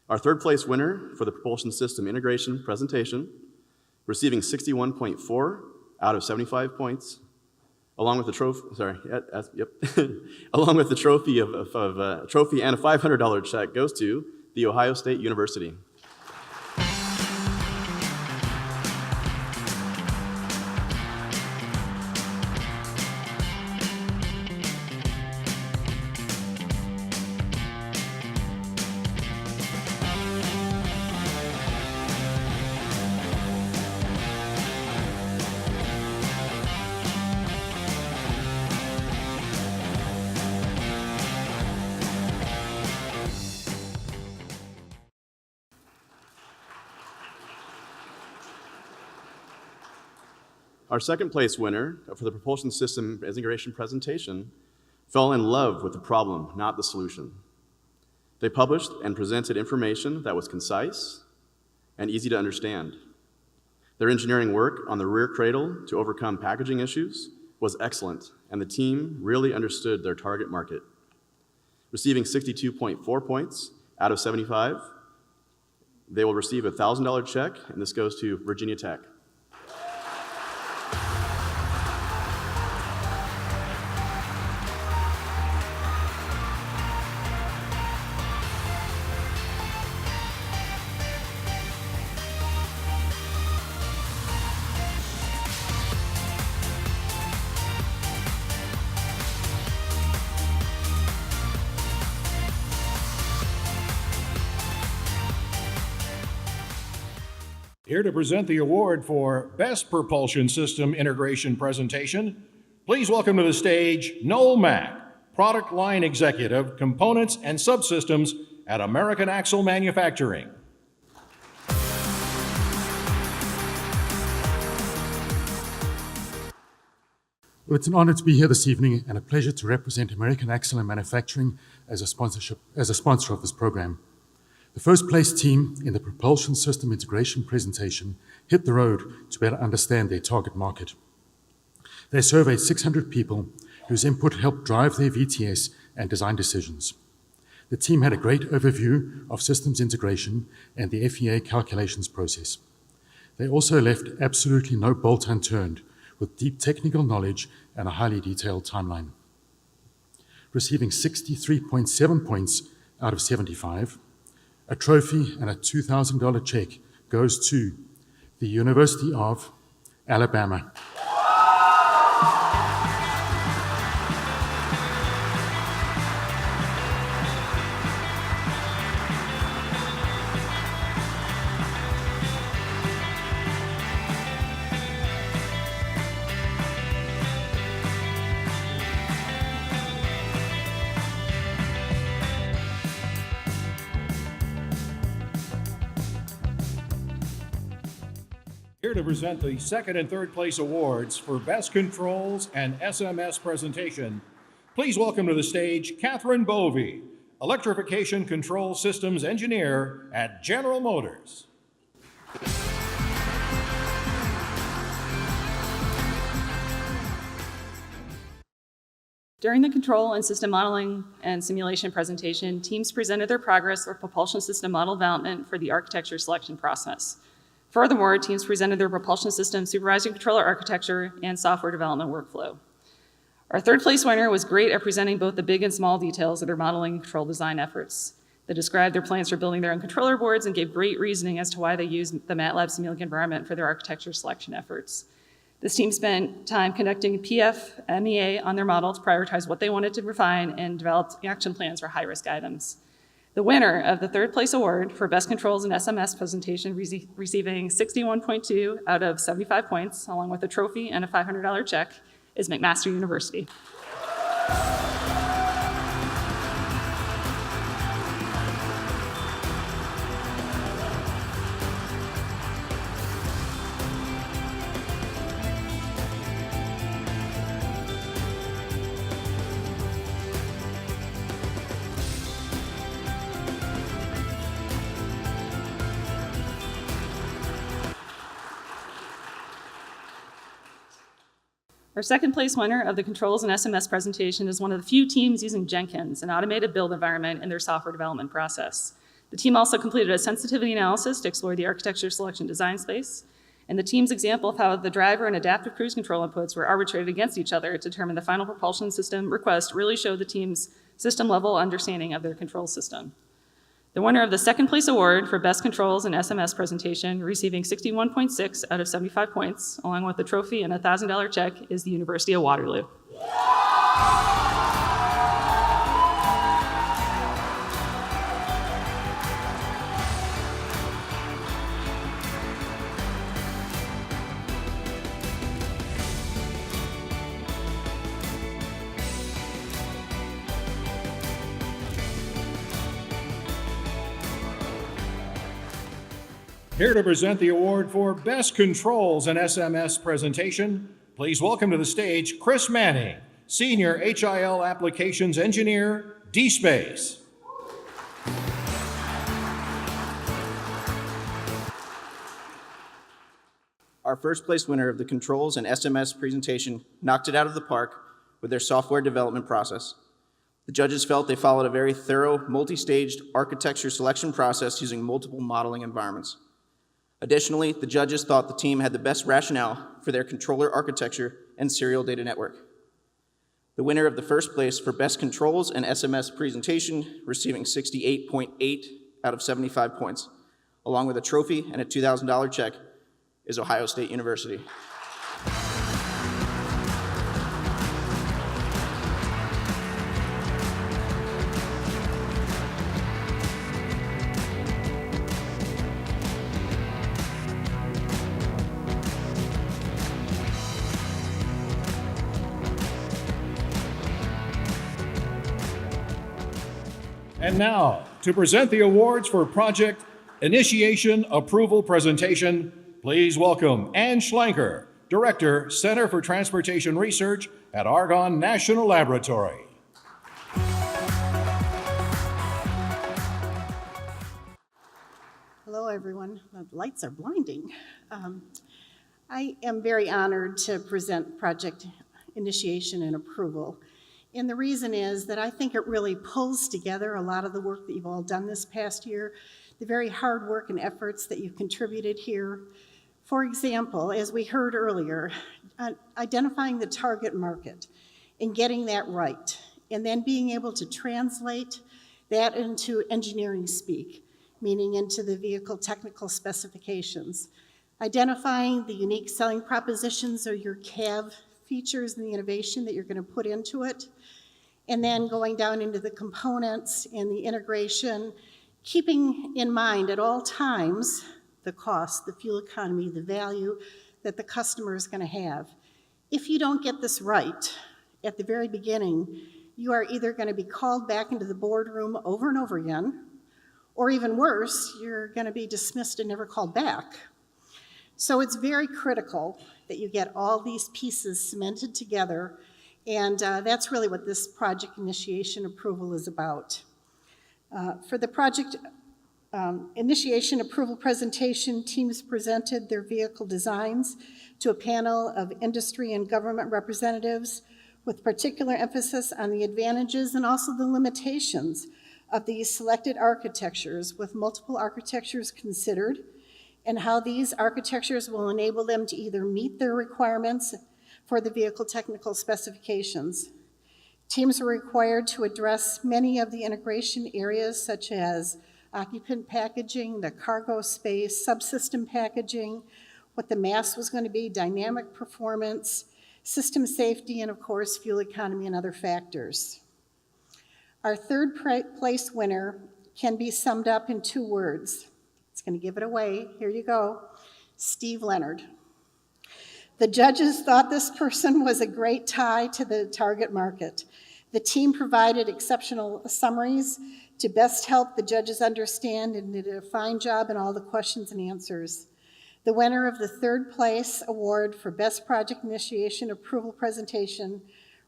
Our third place winner for the propulsion system integration presentation, receiving 61.4 out of 75 points, along with the trophy, along with the trophy trophy and a $500 check, goes to The Ohio State University. Our second place winner for the propulsion system integration presentation fell in love with the problem, not the solution. They published and presented information that was concise and easy to understand. Their engineering work on the rear cradle to overcome packaging issues was excellent, and the team really understood their target market. Receiving 62.4 points out of 75, They will receive a $1,000 check, and this goes to Virginia Tech. Here to present the award for Best Propulsion System Integration Presentation, please welcome to the stage Noel Mack, Product Line Executive, Components and Subsystems at American Axle Manufacturing. Well, it's an honor to be here this evening and a pleasure to represent American Axle Manufacturing as a sponsor of this program. The first place team in the propulsion system integration presentation hit the road to better understand their target market. They surveyed 600 people whose input helped drive their VTS and design decisions. The team had a great overview of systems integration and the FEA calculations process. They also left absolutely no bolt unturned, with deep technical knowledge and a highly detailed timeline. Receiving 63.7 points out of 75, a trophy and a $2,000 check goes to the University of Alabama. Here to present the second and third place awards for Best Controls and SMS Presentation, please welcome to the stage Catherine Bovey, Electrification Control Systems Engineer at General Motors. During the control and system modeling and simulation presentation, teams presented their progress for propulsion system model development for the architecture selection process. Furthermore, teams presented their propulsion system supervising controller architecture and software development workflow. Our third place winner was great at presenting both the big and small details of their modeling and control design efforts. They described their plans for building their own controller boards and gave great reasoning as to why they used the MATLAB Simulink environment for their architecture selection efforts. This team spent time conducting PF MEA on their model to prioritize what they wanted to refine and developed action plans for high-risk items. The winner of the third place award for Best Controls and SMS Presentation, receiving 61.2 out of 75 points, along with a trophy and a $500 check, is McMaster University. Our second place winner of the Controls and SMS Presentation is one of the few teams using Jenkins, an automated build environment, in their software development process. The team also completed a sensitivity analysis to explore the architecture selection design space, and the team's example of how the driver and adaptive cruise control inputs were arbitrated against each other to determine the final propulsion system request really showed the team's system-level understanding of their control system. The winner of the second place award for Best Controls and SMS Presentation, receiving 61.6 out of 75 points, along with a trophy and a $1,000 check, is the University of Waterloo. Here to present the award for Best Controls and SMS Presentation, please welcome to the stage Chris Manning, Senior HIL Applications Engineer, D-Space. Our first place winner of the Controls and SMS Presentation knocked it out of the park with their software development process. The judges felt they followed a very thorough, multi-staged architecture selection process using multiple modeling environments. Additionally, the judges thought the team had the best rationale for their controller architecture and serial data network. The winner of the first place for best controls and SMS presentation, receiving 68.8 out of 75 points, along with a trophy and a $2,000 check, is Ohio State University. And now, to present the awards for Project Initiation Approval Presentation, please welcome Ann Schlenker, Director, Center for Transportation Research at Argonne National Laboratory. Hello, everyone. The lights are blinding. I am very honored to present Project Initiation and Approval. And the reason is that I think it really pulls together a lot of the work that you've all done this past year, the very hard work and efforts that you've contributed here. For example, as we heard earlier, identifying the target market and getting that right, and then being able to translate that into engineering speak, meaning into the vehicle technical specifications, identifying the unique selling propositions or your CAV features and the innovation that you're going to put into it, and then going down into the components and the integration, keeping in mind at all times the cost, the fuel economy, the value that the customer is going to have. If you don't get this right at the very beginning, you are either going to be called back into the boardroom over and over again, or even worse, you're going to be dismissed and never called back. So it's very critical that you get all these pieces cemented together, and that's really what this project initiation approval is about. For the project initiation approval presentation, teams presented their vehicle designs to a panel of industry and government representatives with particular emphasis on the advantages and also the limitations of these selected architectures, with multiple architectures considered, and how these architectures will enable them to either meet their requirements for the vehicle technical specifications. Teams are required to address many of the integration areas such as occupant packaging, the cargo space, subsystem packaging, what the mass was going to be, dynamic performance, system safety, and of course, fuel economy and other factors. Our third place winner can be summed up in 2 words. It's going to give it away. Here you go. Steve Leonard. The judges thought this person was a great tie to the target market. The team provided exceptional summaries to best help the judges understand and did a fine job in all the questions and answers. The winner of the 3rd place award for Best Project Initiation Approval Presentation,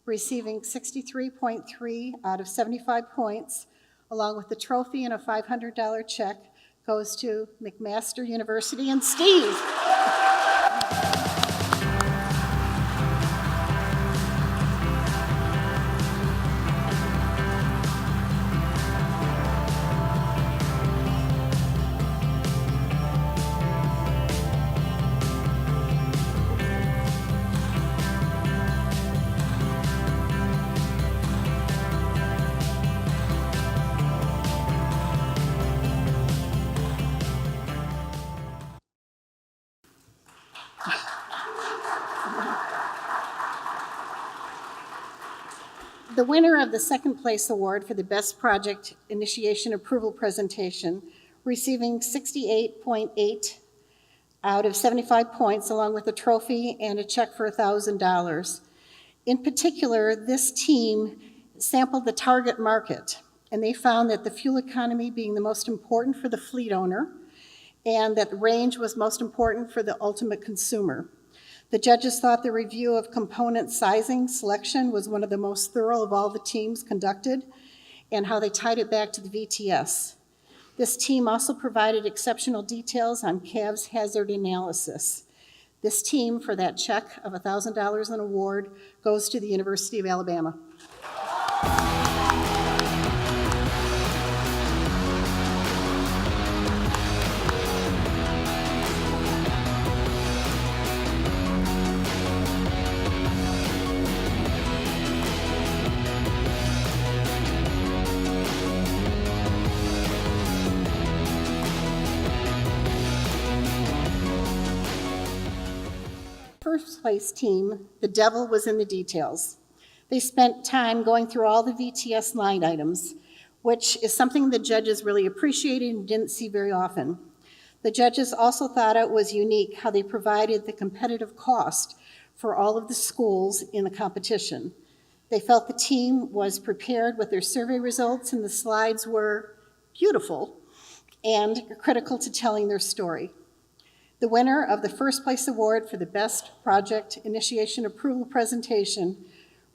receiving 63.3 out of 75 points, along with the trophy and a $500 check, goes to McMaster University and Steve. The winner of the 2nd place award for the Best Project Initiation Approval Presentation, receiving 68.8 out of 75 points, along with a trophy and a check for $1,000. In particular, this team sampled the target market, and they found that the fuel economy being the most important for the fleet owner, and that the range was most important for the ultimate consumer. The judges thought the review of component sizing selection was one of the most thorough of all the teams conducted, and how they tied it back to the VTS. This team also provided exceptional details on CAV's hazard analysis. This team, for that check of $1,000 and award, goes to the University of Alabama. first place team, the devil was in the details. They spent time going through all the VTS line items, which is something the judges really appreciated and didn't see very often. The judges also thought it was unique how they provided the competitive cost for all of the schools in the competition. They felt the team was prepared with their survey results, and the slides were beautiful and critical to telling their story. The winner of the first place award for the best project initiation approval presentation,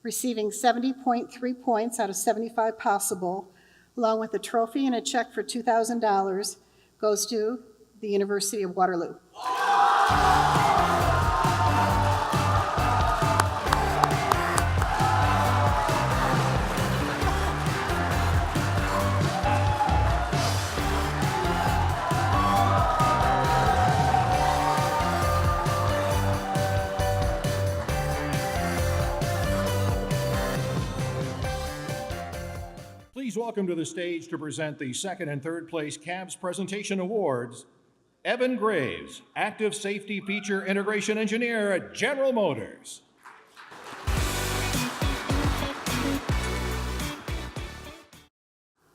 receiving 70.3 points out of 75 possible, along with a trophy and a check for $2,000, goes to the University of Waterloo. Please welcome to the stage to present the second and third place Cavs Presentation Awards, Evan Graves, Active Safety Feature Integration Engineer at General Motors.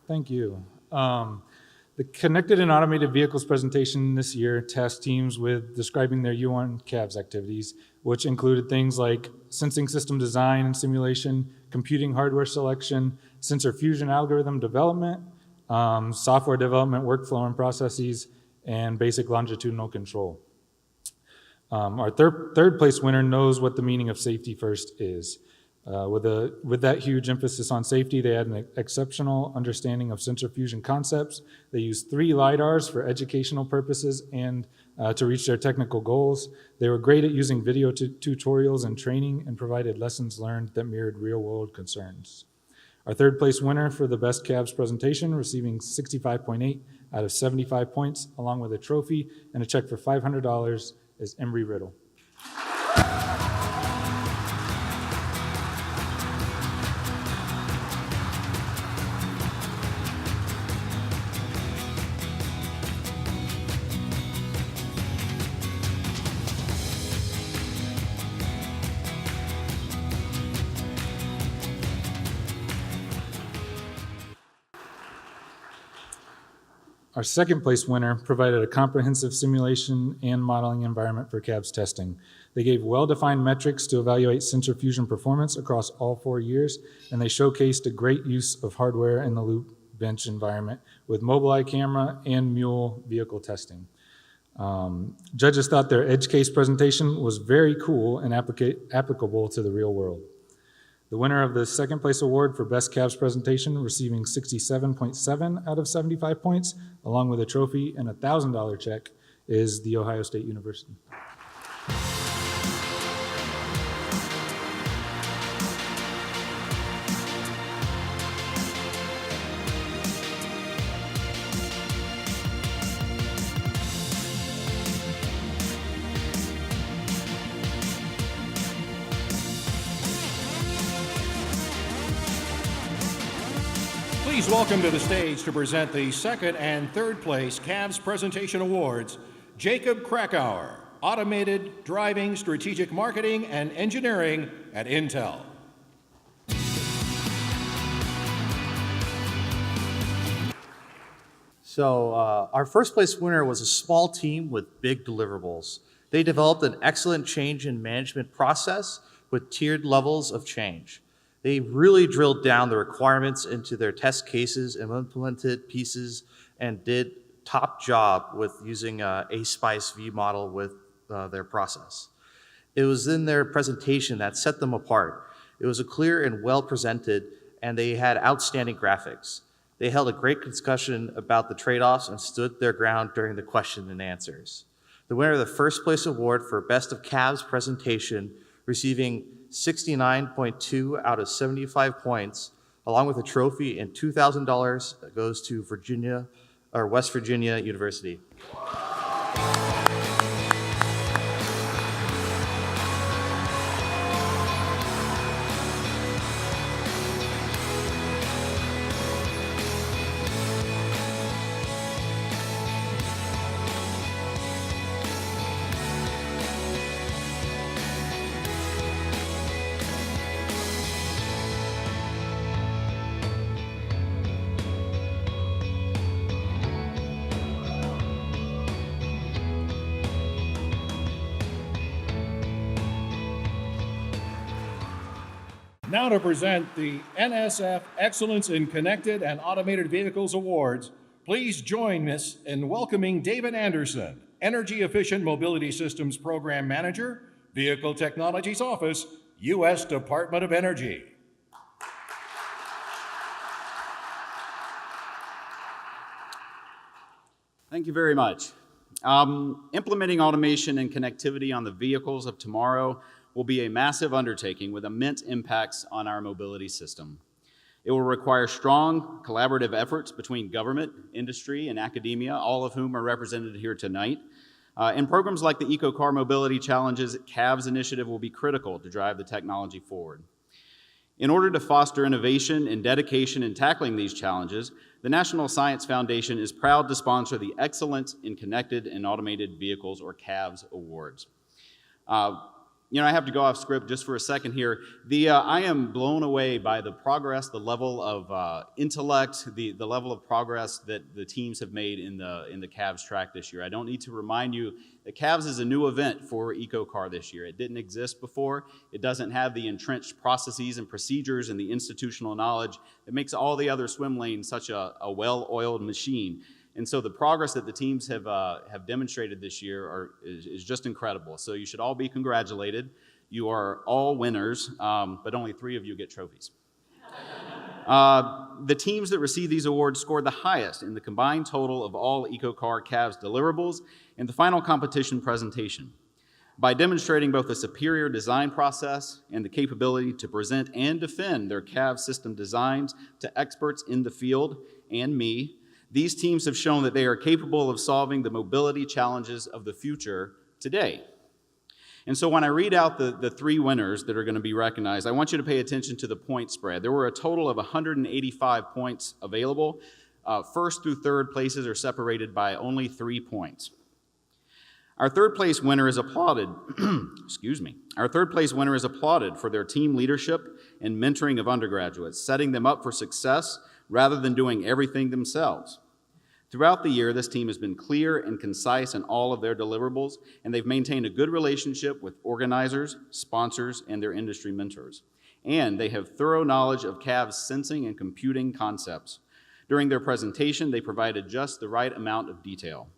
Thank you. The Connected and Automated Vehicles presentation this year tasked teams with describing their U1 Cavs activities, which included things like sensing system design and simulation, computing hardware selection, sensor fusion algorithm development, software development workflow and processes, and basic longitudinal control. Our third place winner knows what the meaning of safety first is. With that huge emphasis on safety, they had an exceptional understanding of sensor fusion concepts. They used 3 LiDARs for educational purposes and to reach their technical goals. They were great at using video tutorials and training, and provided lessons learned that mirrored real-world concerns. Our third place winner for the best Cavs presentation, receiving 65.8 out of 75 points, along with a trophy and a check for $500, is Embry Riddle. Our second place winner provided a comprehensive simulation and modeling environment for Cavs testing. They gave well-defined metrics to evaluate sensor fusion performance across all 4 years, and they showcased a great use of hardware in the loop bench environment with Mobileye camera and mule vehicle testing. Judges thought their edge case presentation was very cool and applicable to the real world. The winner of the second place award for Best Cavs Presentation, receiving 67.7 out of 75 points, along with a trophy and a $1,000 check, is The Ohio State University. Please welcome to the stage to present the second and third place Cavs Presentation Awards, Jacob Krakauer, Automated Driving Strategic Marketing and Engineering at Intel. So our first place winner was a small team with big deliverables. They developed an excellent change in management process with tiered levels of change. They really drilled down the requirements into their test cases and implemented pieces and did top job with using a SPICE view model with their process. It was in their presentation that set them apart. It was a clear and well presented, and they had outstanding graphics. They held a great discussion about the trade-offs and stood their ground during the question and answers. The winner of the first place award for Best of Cavs Presentation, receiving 69.2 out of 75 points, along with a trophy and $2,000, goes to West Virginia University. Now to present the NSF Excellence in Connected and Automated Vehicles Awards, please join us in welcoming David Anderson, Energy Efficient Mobility Systems Program Manager, Vehicle Technologies Office, U.S. Department of Energy. Thank you very much. Implementing automation and connectivity on the vehicles of tomorrow will be a massive undertaking with immense impacts on our mobility system. It will require strong collaborative efforts between government, industry, and academia, all of whom are represented here tonight. And programs like the EcoCAR Mobility Challenges CAVS initiative will be critical to drive the technology forward. In order to foster innovation and dedication in tackling these challenges, the National Science Foundation is proud to sponsor the Excellence in Connected and Automated Vehicles, or CAVS, Awards. I have to go off script just for a second here. I am blown away by the progress, the level of intellect, the level of progress that the teams have made in the CAVS track this year. I don't need to remind you that CAVS is a new event for EcoCAR this year. It didn't exist before. It doesn't have the entrenched processes and procedures and the institutional knowledge that makes all the other swim lanes such a well-oiled machine. And so the progress that the teams have demonstrated this year is just incredible. So you should all be congratulated. You are all winners, but only 3 of you get trophies. The teams that receive these awards scored the highest in the combined total of all EcoCAR CAVS deliverables in the final competition presentation. By demonstrating both a superior design process and the capability to present and defend their CAVS system designs to experts in the field and me, these teams have shown that they are capable of solving the mobility challenges of the future today. And so when I read out the 3 winners that are going to be recognized, I want you to pay attention to the point spread. There were a total of 185 points available. First through third places are separated by only 3 points. Our third place winner is applauded, Our third place winner is applauded for their team leadership and mentoring of undergraduates, setting them up for success rather than doing everything themselves. Throughout the year, this team has been clear and concise in all of their deliverables, and they've maintained a good relationship with organizers, sponsors, and their industry mentors. And they have thorough knowledge of CAVS sensing and computing concepts. During their presentation, they provided just the right amount of detail.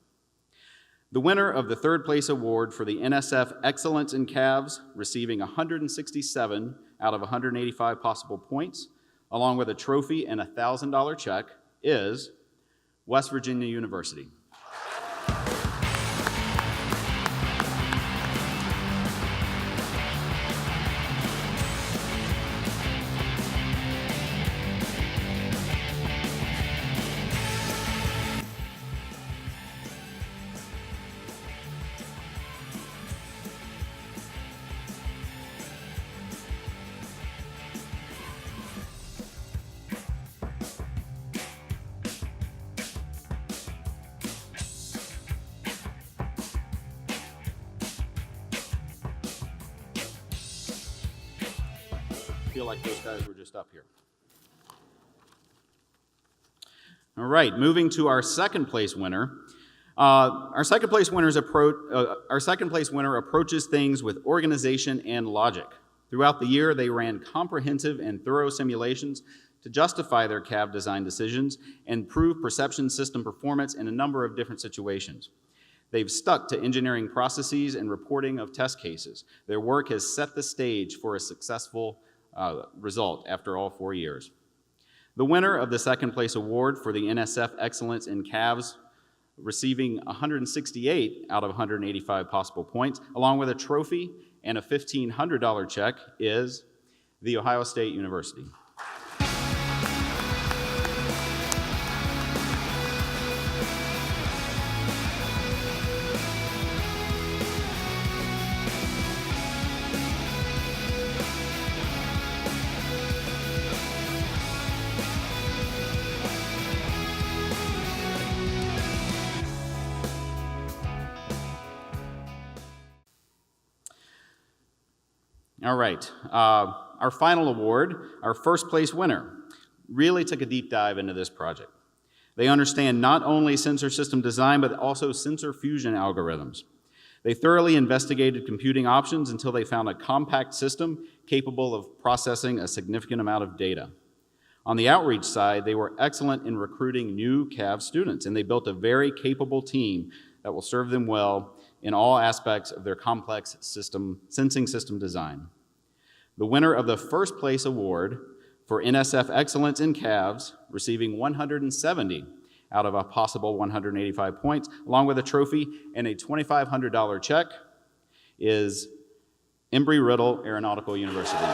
The winner of the third place award for the NSF Excellence in CAVS, receiving 167 out of 185 possible points, along with a trophy and a $1,000 check, is West Virginia University. I feel like those guys were just up here. All right, moving to our second place winner. Our second place winner approaches things with organization and logic. Throughout the year, they ran comprehensive and thorough simulations to justify their CAV design decisions and prove perception system performance in a number of different situations. They've stuck to engineering processes and reporting of test cases. Their work has set the stage for a successful result after all 4 years. The winner of the second place award for the NSF Excellence in CAVS, receiving 168 out of 185 possible points, along with a trophy and a $1,500 check, is The Ohio State University. All right, our final award, our first place winner, really took a deep dive into this project. They understand not only sensor system design, but also sensor fusion algorithms. They thoroughly investigated computing options until they found a compact system capable of processing a significant amount of data. On the outreach side, they were excellent in recruiting new CAV students, and they built a very capable team that will serve them well in all aspects of their complex sensing system design. The winner of the first place award for NSF Excellence in CAVs, receiving 170 out of a possible 185 points, along with a trophy and a $2,500 check, is Embry-Riddle Aeronautical University.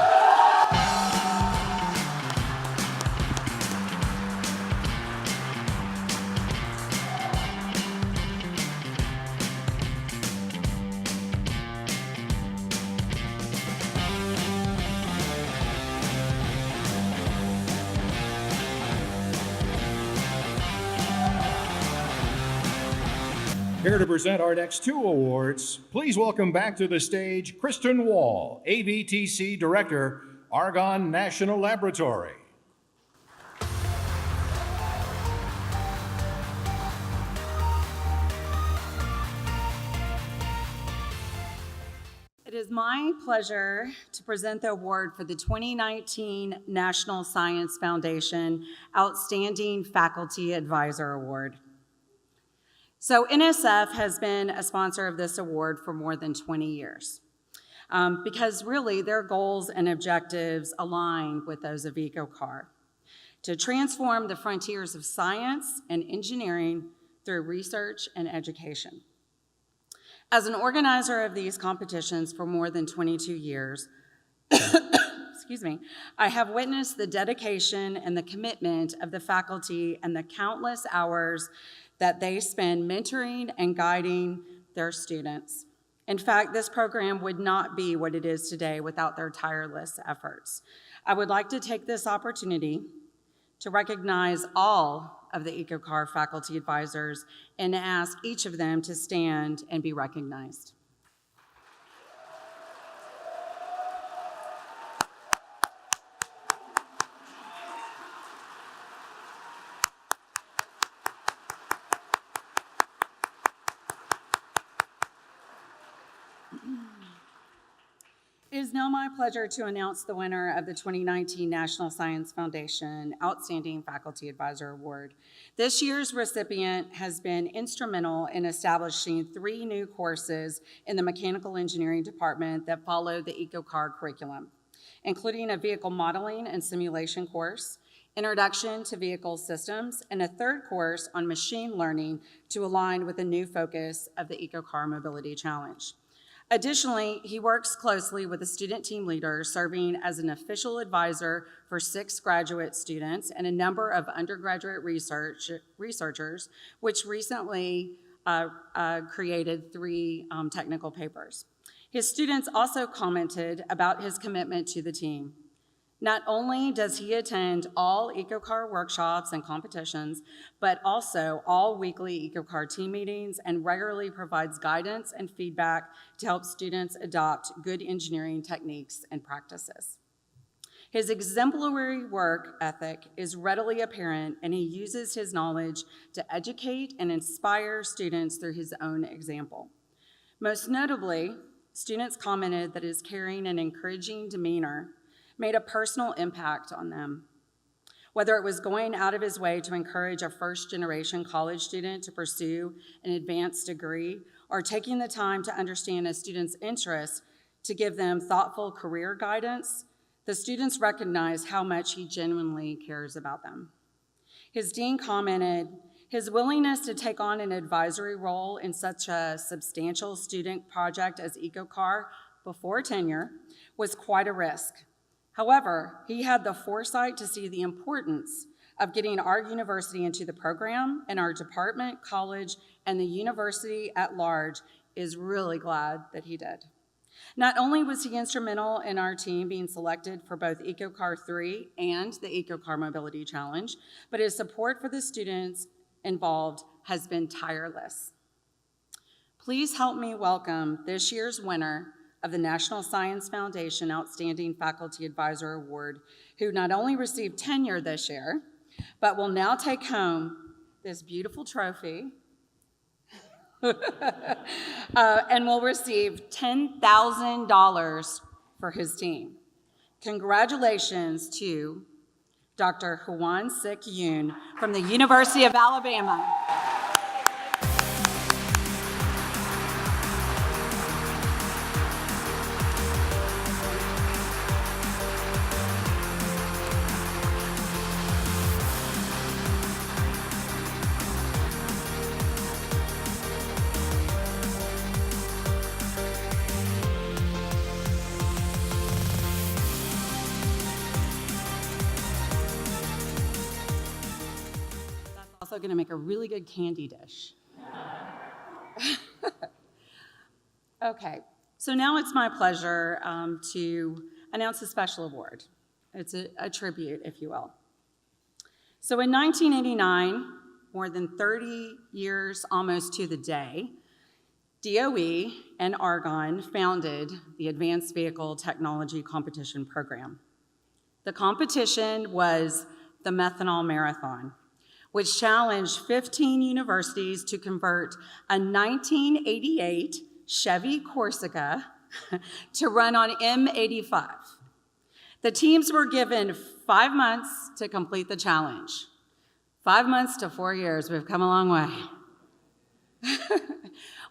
Here to present our next two awards, please welcome back to the stage Kristen Wall, AVTC Director, Argonne National Laboratory. It is my pleasure to present the award for the 2019 National Science Foundation Outstanding Faculty Advisor Award. So NSF has been a sponsor of this award for more than 20 years because really their goals and objectives align with those of EcoCAR, to transform the frontiers of science and engineering through research and education. As an organizer of these competitions for more than 22 years, excuse me, I have witnessed the dedication and the commitment of the faculty and the countless hours that they spend mentoring and guiding their students. In fact, this program would not be what it is today without their tireless efforts. I would like to take this opportunity to recognize all of the EcoCAR faculty advisors and ask each of them to stand and be recognized. It is now my pleasure to announce the winner of the 2019 National Science Foundation Outstanding Faculty Advisor Award. This year's recipient has been instrumental in establishing 3 new courses in the Mechanical Engineering Department that follow the EcoCAR curriculum, including a vehicle modeling and simulation course, Introduction to Vehicle Systems, and a 3rd course on machine learning to align with the new focus of the EcoCAR Mobility Challenge. Additionally, he works closely with a student team leader serving as an official advisor for 6 graduate students and a number of undergraduate researchers, which recently created 3 technical papers. His students also commented about his commitment to the team. Not only does he attend all EcoCAR workshops and competitions, but also all weekly EcoCAR team meetings and regularly provides guidance and feedback to help students adopt good engineering techniques and practices. His exemplary work ethic is readily apparent, and he uses his knowledge to educate and inspire students through his own example. Most notably, students commented that his caring and encouraging demeanor made a personal impact on them. Whether it was going out of his way to encourage a first-generation college student to pursue an advanced degree, or taking the time to understand a student's interests to give them thoughtful career guidance, the students recognized how much he genuinely cares about them. His dean commented, his willingness to take on an advisory role in such a substantial student project as EcoCAR before tenure was quite a risk. However, he had the foresight to see the importance of getting our university into the program, and our department, college, and the university at large is really glad that he did. Not only was he instrumental in our team being selected for both EcoCAR 3 and the EcoCAR Mobility Challenge, but his support for the students involved has been tireless. Please help me welcome this year's winner of the National Science Foundation Outstanding Faculty Advisor Award, who not only received tenure this year, but will now take home this beautiful trophy and will receive $10,000 for his team. Congratulations to Dr. Hwan Sik Yoon from the University of Alabama. Also going to make a really good candy dish. Okay, so now it's my pleasure to announce a special award. It's a tribute, if you will. So in 1989, more than 30 years almost to the day, DOE and Argonne founded the Advanced Vehicle Technology Competition Program. The competition was the Methanol Marathon, which challenged 15 universities to convert a 1988 Chevy Corsica to run on M85. The teams were given 5 months to complete the challenge. 5 months to 4 years, we've come a long way.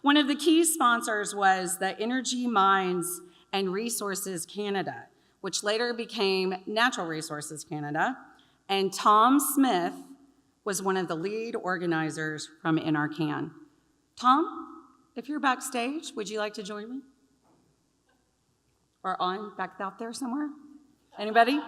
One of the key sponsors was the Energy Mines and Resources Canada, which later became Natural Resources Canada, and Tom Smith was one of the lead organizers from NRCan. Tom, if you're backstage, would you like to join me? Or on, back out there somewhere? Anybody?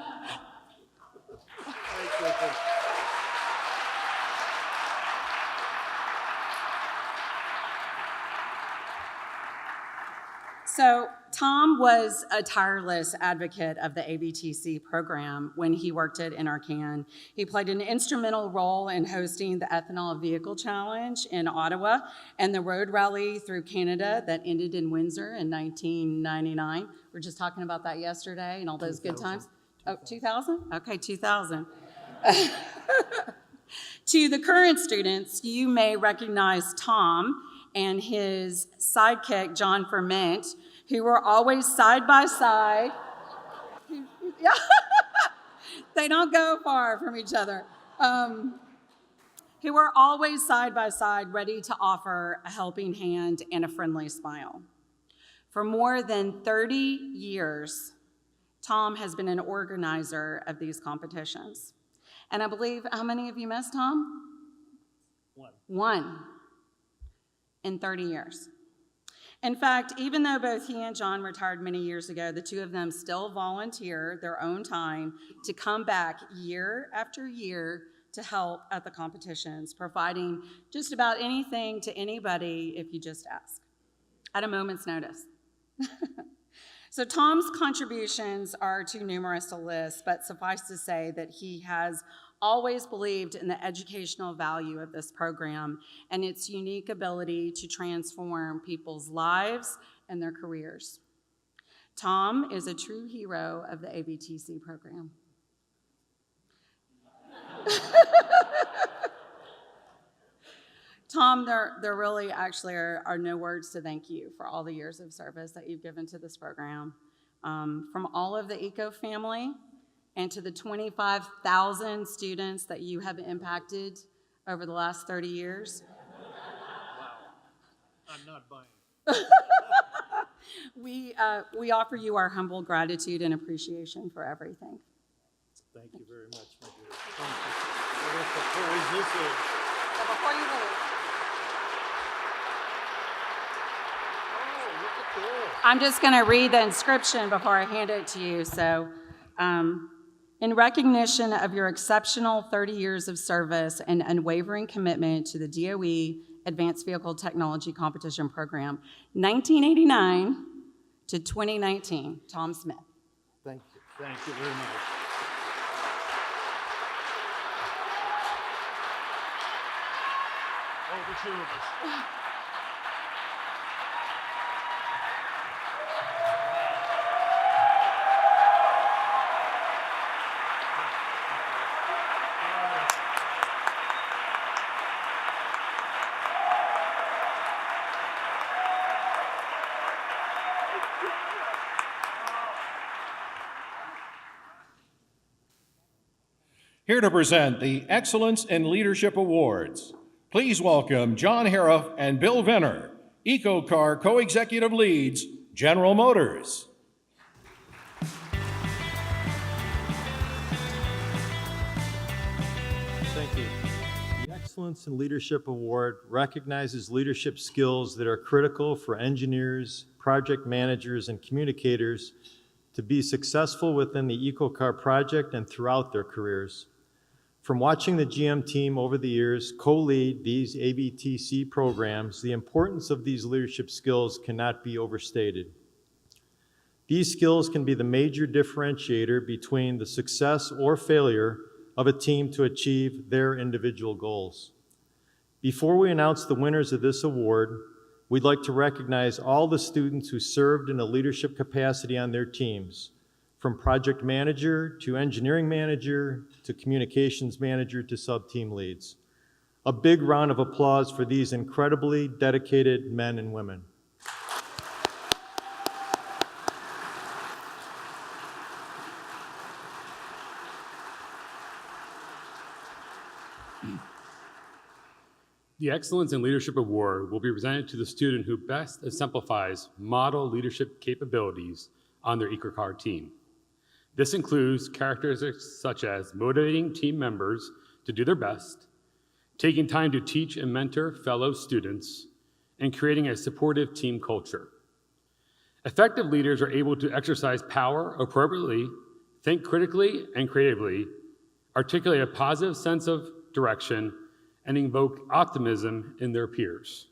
So Tom was a tireless advocate of the AVTC program when he worked at NRCan. He played an instrumental role in hosting the Ethanol Vehicle Challenge in Ottawa and the road rally through Canada that ended in Windsor in 1999. We were just talking about that yesterday and all those good times. Oh, 2000? Okay, 2000. To the current students, you may recognize Tom and his sidekick, John Ferment, who were always side by side. They don't go far from each other. Who were always side by side, ready to offer a helping hand and a friendly smile. For more than 30 years, Tom has been an organizer of these competitions. And I believe, how many of you missed Tom? One. In 30 years. In fact, even though both he and John retired many years ago, the two of them still volunteer their own time to come back year after year to help at the competitions, providing just about anything to anybody if you just ask, at a moment's notice. So Tom's contributions are too numerous to list, but suffice to say that he has always believed in the educational value of this program and its unique ability to transform people's lives and their careers. Tom is a true hero of the AVTC program. Tom, there really actually are no words to thank you for all the years of service that you've given to this program. From all of the ECO family and to the 25,000 students that you have impacted over the last 30 years. Wow. I'm not buying. We offer you our humble gratitude and appreciation for everything. Thank you very much, my dear. Thank you. So before you leave, I'm just going to read the inscription before I hand it to you. So, in recognition of your exceptional 30 years of service and unwavering commitment to the DOE Advanced Vehicle Technology Competition Program, 1989 to 2019, Tom Smith. Thank you. Thank you very much. Oh, the two of us. Here to present the Excellence in Leadership Awards, please welcome John Hariff and Bill Venner, EcoCAR Co-Executive Leads, General Motors. Thank you. The Excellence in Leadership Award recognizes leadership skills that are critical for engineers, project managers, and communicators to be successful within the EcoCAR project and throughout their careers. From watching the GM team over the years co-lead these ABTC programs, the importance of these leadership skills cannot be overstated. These skills can be the major differentiator between the success or failure of a team to achieve their individual goals. Before we announce the winners of this award, we'd like to recognize all the students who served in a leadership capacity on their teams, from project manager to engineering manager to communications manager to sub-team leads. A big round of applause for these incredibly dedicated men and women. The Excellence in Leadership Award will be presented to the student who best exemplifies model leadership capabilities on their EcoCAR team. This includes characteristics such as motivating team members to do their best, taking time to teach and mentor fellow students, and creating a supportive team culture. Effective leaders are able to exercise power appropriately, think critically and creatively, articulate a positive sense of direction, and invoke optimism in their peers.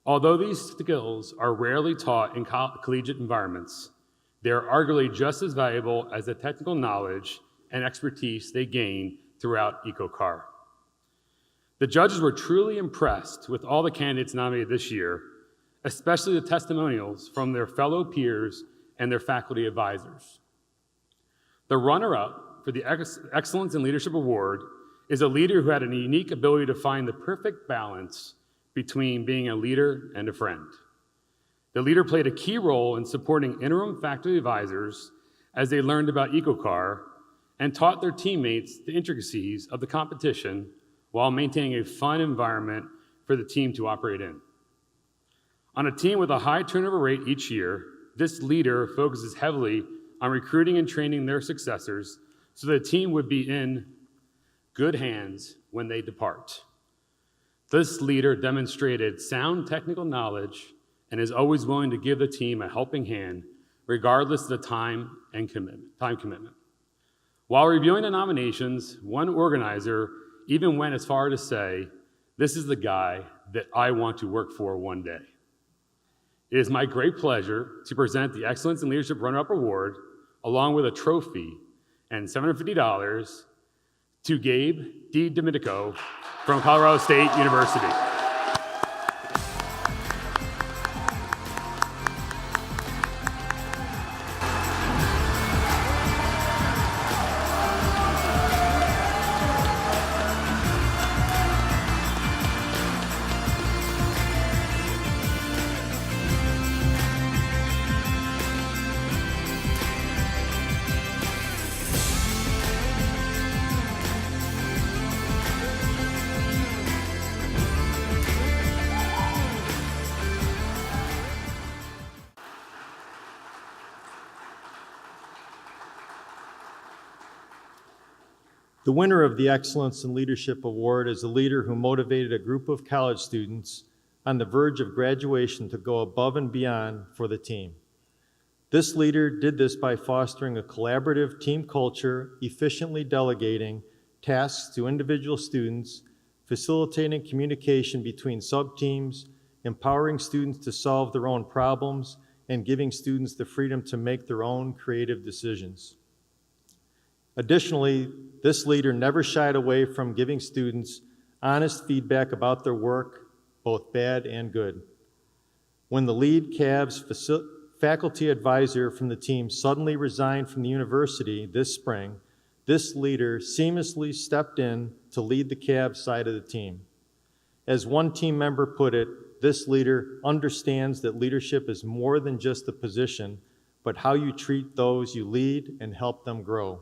Although these skills are rarely taught in collegiate environments, they are arguably just as valuable as the technical knowledge and expertise they gain throughout EcoCAR. The judges were truly impressed with all the candidates nominated this year, especially the testimonials from their fellow peers and their faculty advisors. The runner-up for the Excellence in Leadership Award is a leader who had a unique ability to find the perfect balance between being a leader and a friend. The leader played a key role in supporting interim faculty advisors as they learned about EcoCAR and taught their teammates the intricacies of the competition while maintaining a fun environment for the team to operate in. On a team with a high turnover rate each year, this leader focuses heavily on recruiting and training their successors so the team would be in good hands when they depart. This leader demonstrated sound technical knowledge and is always willing to give the team a helping hand, regardless of the time commitment. While reviewing the nominations, one organizer even went as far to say, "This is the guy that I want to work for one day." It is my great pleasure to present the Excellence in Leadership Runner-Up Award, along with a trophy and $750 to Gabe D. Domenico from Colorado State University. The winner of the Excellence in Leadership Award is a leader who motivated a group of college students on the verge of graduation to go above and beyond for the team. This leader did this by fostering a collaborative team culture, efficiently delegating tasks to individual students, facilitating communication between sub-teams, empowering students to solve their own problems, and giving students the freedom to make their own creative decisions. Additionally, this leader never shied away from giving students honest feedback about their work, both bad and good. When the lead Cavs faculty advisor from the team suddenly resigned from the university this spring, this leader seamlessly stepped in to lead the Cavs side of the team. As one team member put it, this leader understands that leadership is more than just the position, but how you treat those you lead and help them grow.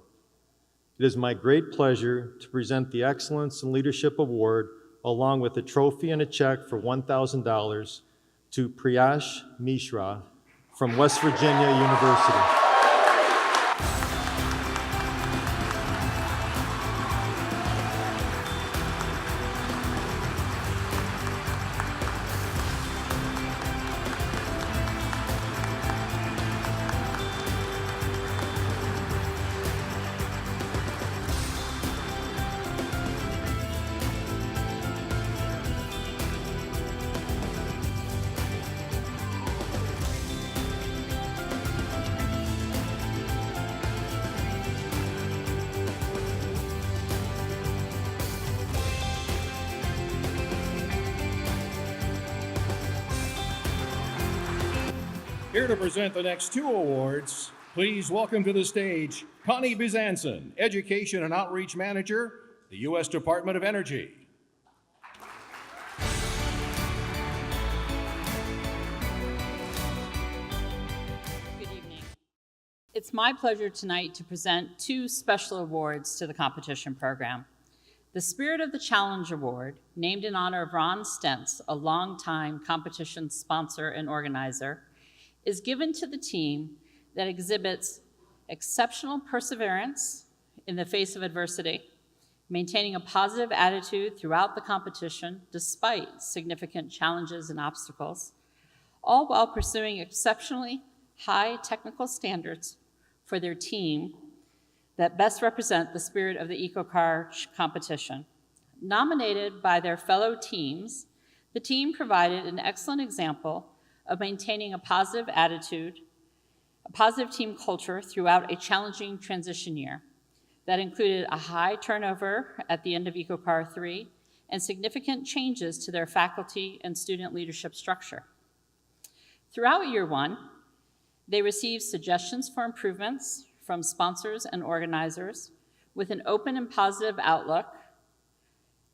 It is my great pleasure to present the Excellence in Leadership Award along with a trophy and a check for $1,000 to Priyash Mishra from West Virginia University. Here to present the next two awards, please welcome to the stage Connie Bizanson, Education and Outreach Manager, the U.S. Department of Energy. Good evening. It's my pleasure tonight to present two special awards to the competition program. The Spirit of the Challenge Award, named in honor of Ron Stentz, a longtime competition sponsor and organizer, is given to the team that exhibits exceptional perseverance in the face of adversity, maintaining a positive attitude throughout the competition despite significant challenges and obstacles, all while pursuing exceptionally high technical standards for their team that best represent the spirit of the EcoCAR competition. Nominated by their fellow teams, the team provided an excellent example of maintaining a positive attitude, a positive team culture throughout a challenging transition year that included a high turnover at the end of EcoCAR 3 and significant changes to their faculty and student leadership structure. Throughout year one, they received suggestions for improvements from sponsors and organizers with an open and positive outlook.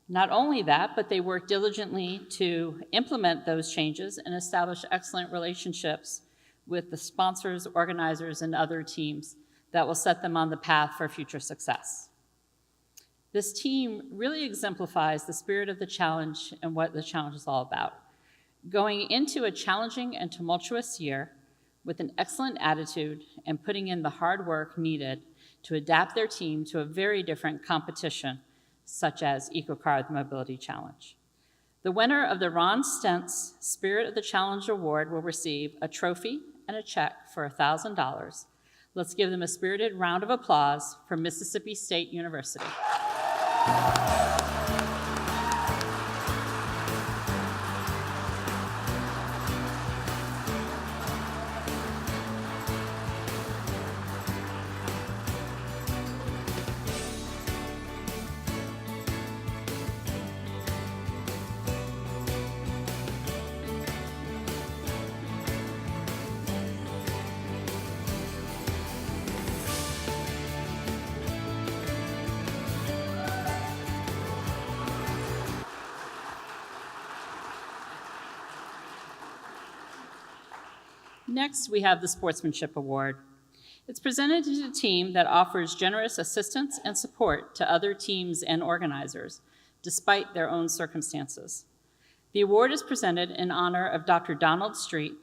Not only that, but they worked diligently to implement those changes and establish excellent relationships with the sponsors, organizers, and other teams that will set them on the path for future success. This team really exemplifies the spirit of the challenge and what the challenge is all about. Going into a challenging and tumultuous year with an excellent attitude and putting in the hard work needed to adapt their team to a very different competition such as EcoCAR, the Mobility Challenge. The winner of the Ron Stentz Spirit of the Challenge Award will receive a trophy and a check for $1,000. Let's give them a spirited round of applause from Mississippi State University. Next, we have the Sportsmanship Award. It's presented to a team that offers generous assistance and support to other teams and organizers, despite their own circumstances. The award is presented in honor of Dr. Donald Street,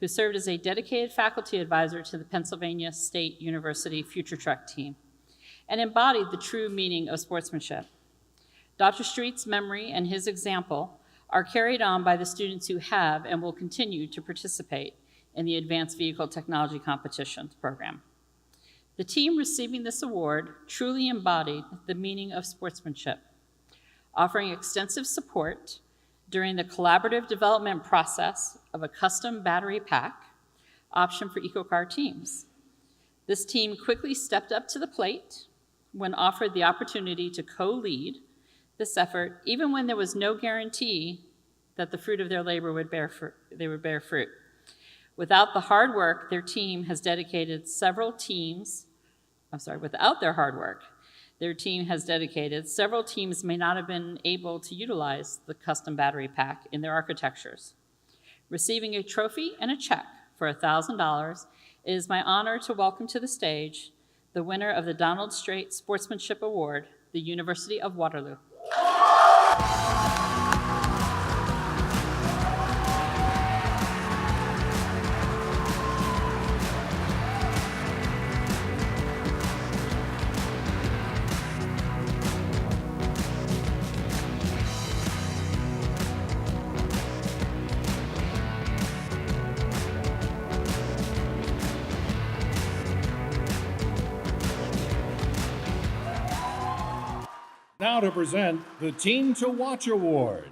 who served as a dedicated faculty advisor to the Pennsylvania State University Future Truck team and embodied the true meaning of sportsmanship. Dr. Street's memory and his example are carried on by the students who have and will continue to participate in the Advanced Vehicle Technology Competitions program. The team receiving this award truly embodied the meaning of sportsmanship, offering extensive support during the collaborative development process of a custom battery pack option for EcoCAR teams. This team quickly stepped up to the plate when offered the opportunity to co-lead this effort, even when there was no guarantee that the fruit of their labor would bear fruit. Without the hard work, their team has dedicated several teams, without their hard work, their team has dedicated several teams may not have been able to utilize the custom battery pack in their architectures. Receiving a trophy and a check for $1,000, it is my honor to welcome to the stage the winner of the Donald Strait Sportsmanship Award, the University of Waterloo. Now to present the Team to Watch Award.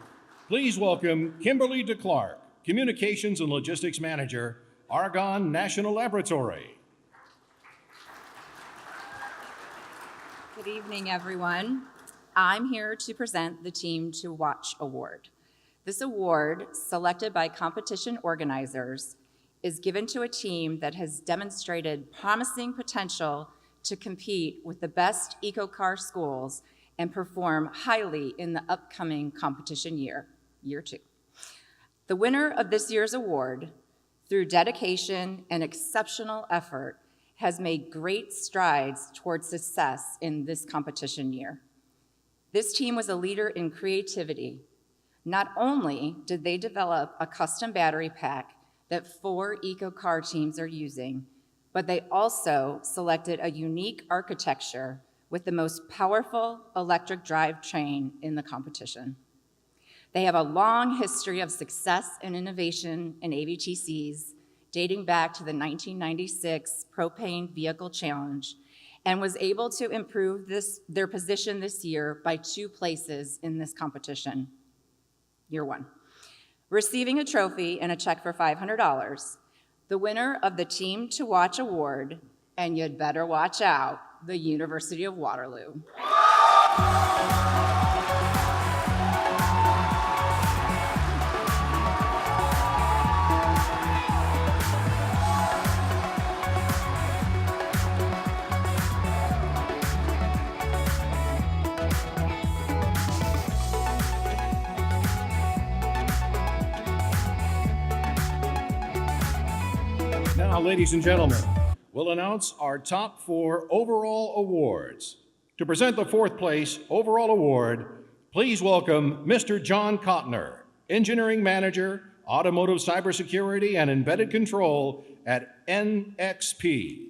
Please welcome Kimberly DeClark, Communications and Logistics Manager, Argonne National Laboratory. Good evening, everyone. I'm here to present the Team to Watch Award. This award, selected by competition organizers, is given to a team that has demonstrated promising potential to compete with the best EcoCAR schools and perform highly in the upcoming competition year 2. The winner of this year's award, through dedication and exceptional effort, has made great strides towards success in this competition year. This team was a leader in creativity. Not only did they develop a custom battery pack that 4 EcoCAR teams are using, but they also selected a unique architecture with the most powerful electric drive train in the competition. They have a long history of success and innovation in AVTCs, dating back to the 1996 Propane Vehicle Challenge, and was able to improve their position this year by 2 places in this competition, year 1. Receiving a trophy and a check for $500, the winner of the Team to Watch Award, and you'd better watch out, the University of Waterloo. Now, ladies and gentlemen, we'll announce our top 4 overall awards. To present the 4th place overall award, please welcome Mr. John Kottner, Engineering Manager, Automotive Cybersecurity and Embedded Control at NXP.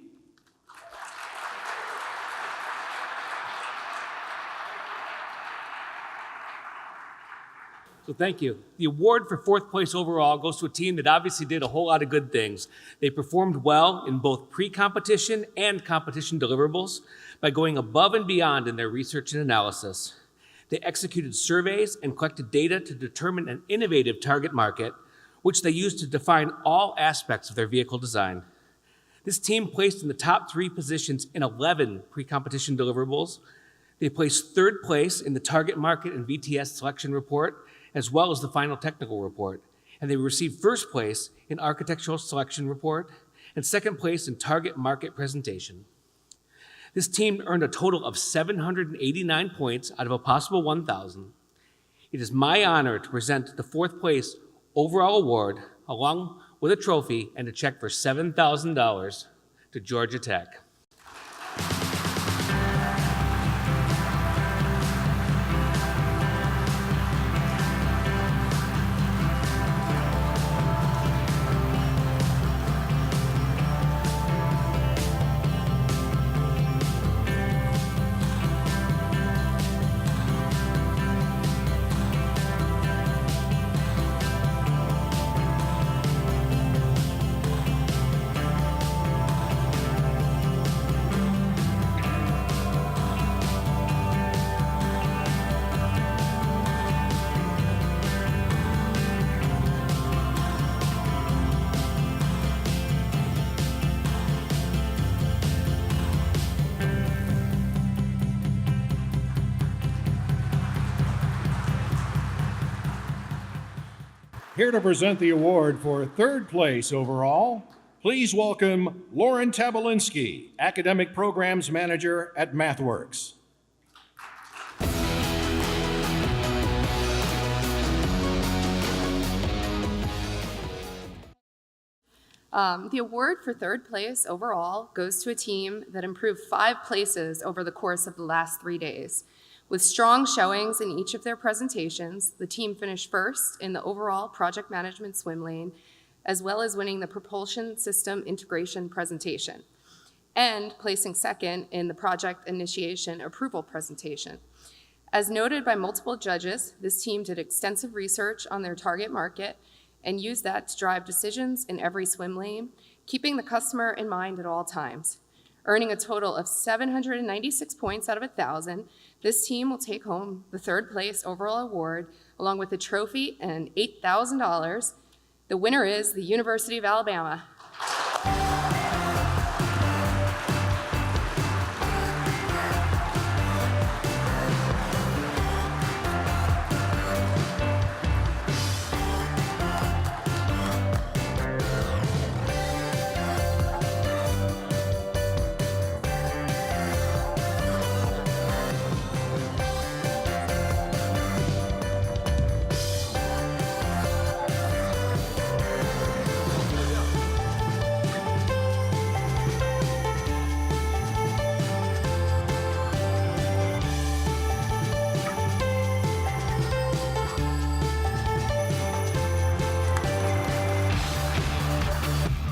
So thank you. The award for 4th place overall goes to a team that obviously did a whole lot of good things. They performed well in both pre-competition and competition deliverables by going above and beyond in their research and analysis. They executed surveys and collected data to determine an innovative target market, which they used to define all aspects of their vehicle design. This team placed in the top 3 positions in 11 pre-competition deliverables. They placed 3rd place in the target market and VTS selection report, as well as the final technical report. And they received 1st place in architectural selection report and 2nd place in target market presentation. This team earned a total of 789 points out of a possible 1,000. It is my honor to present the 4th place overall award, along with a trophy and a check for $7,000 to Georgia Tech. Here to present the award for 3rd place overall, please welcome Lauren Tabelinski, Academic Programs Manager at MathWorks. The award for third place overall goes to a team that improved 5 places over the course of the last 3 days. With strong showings in each of their presentations, the team finished first in the overall project management swim lane, as well as winning the propulsion system integration presentation, and placing second in the project initiation approval presentation. As noted by multiple judges, this team did extensive research on their target market and used that to drive decisions in every swim lane, keeping the customer in mind at all times. Earning a total of 796 points out of 1,000, this team will take home the third place overall award, along with a trophy and $8,000. The winner is the University of Alabama.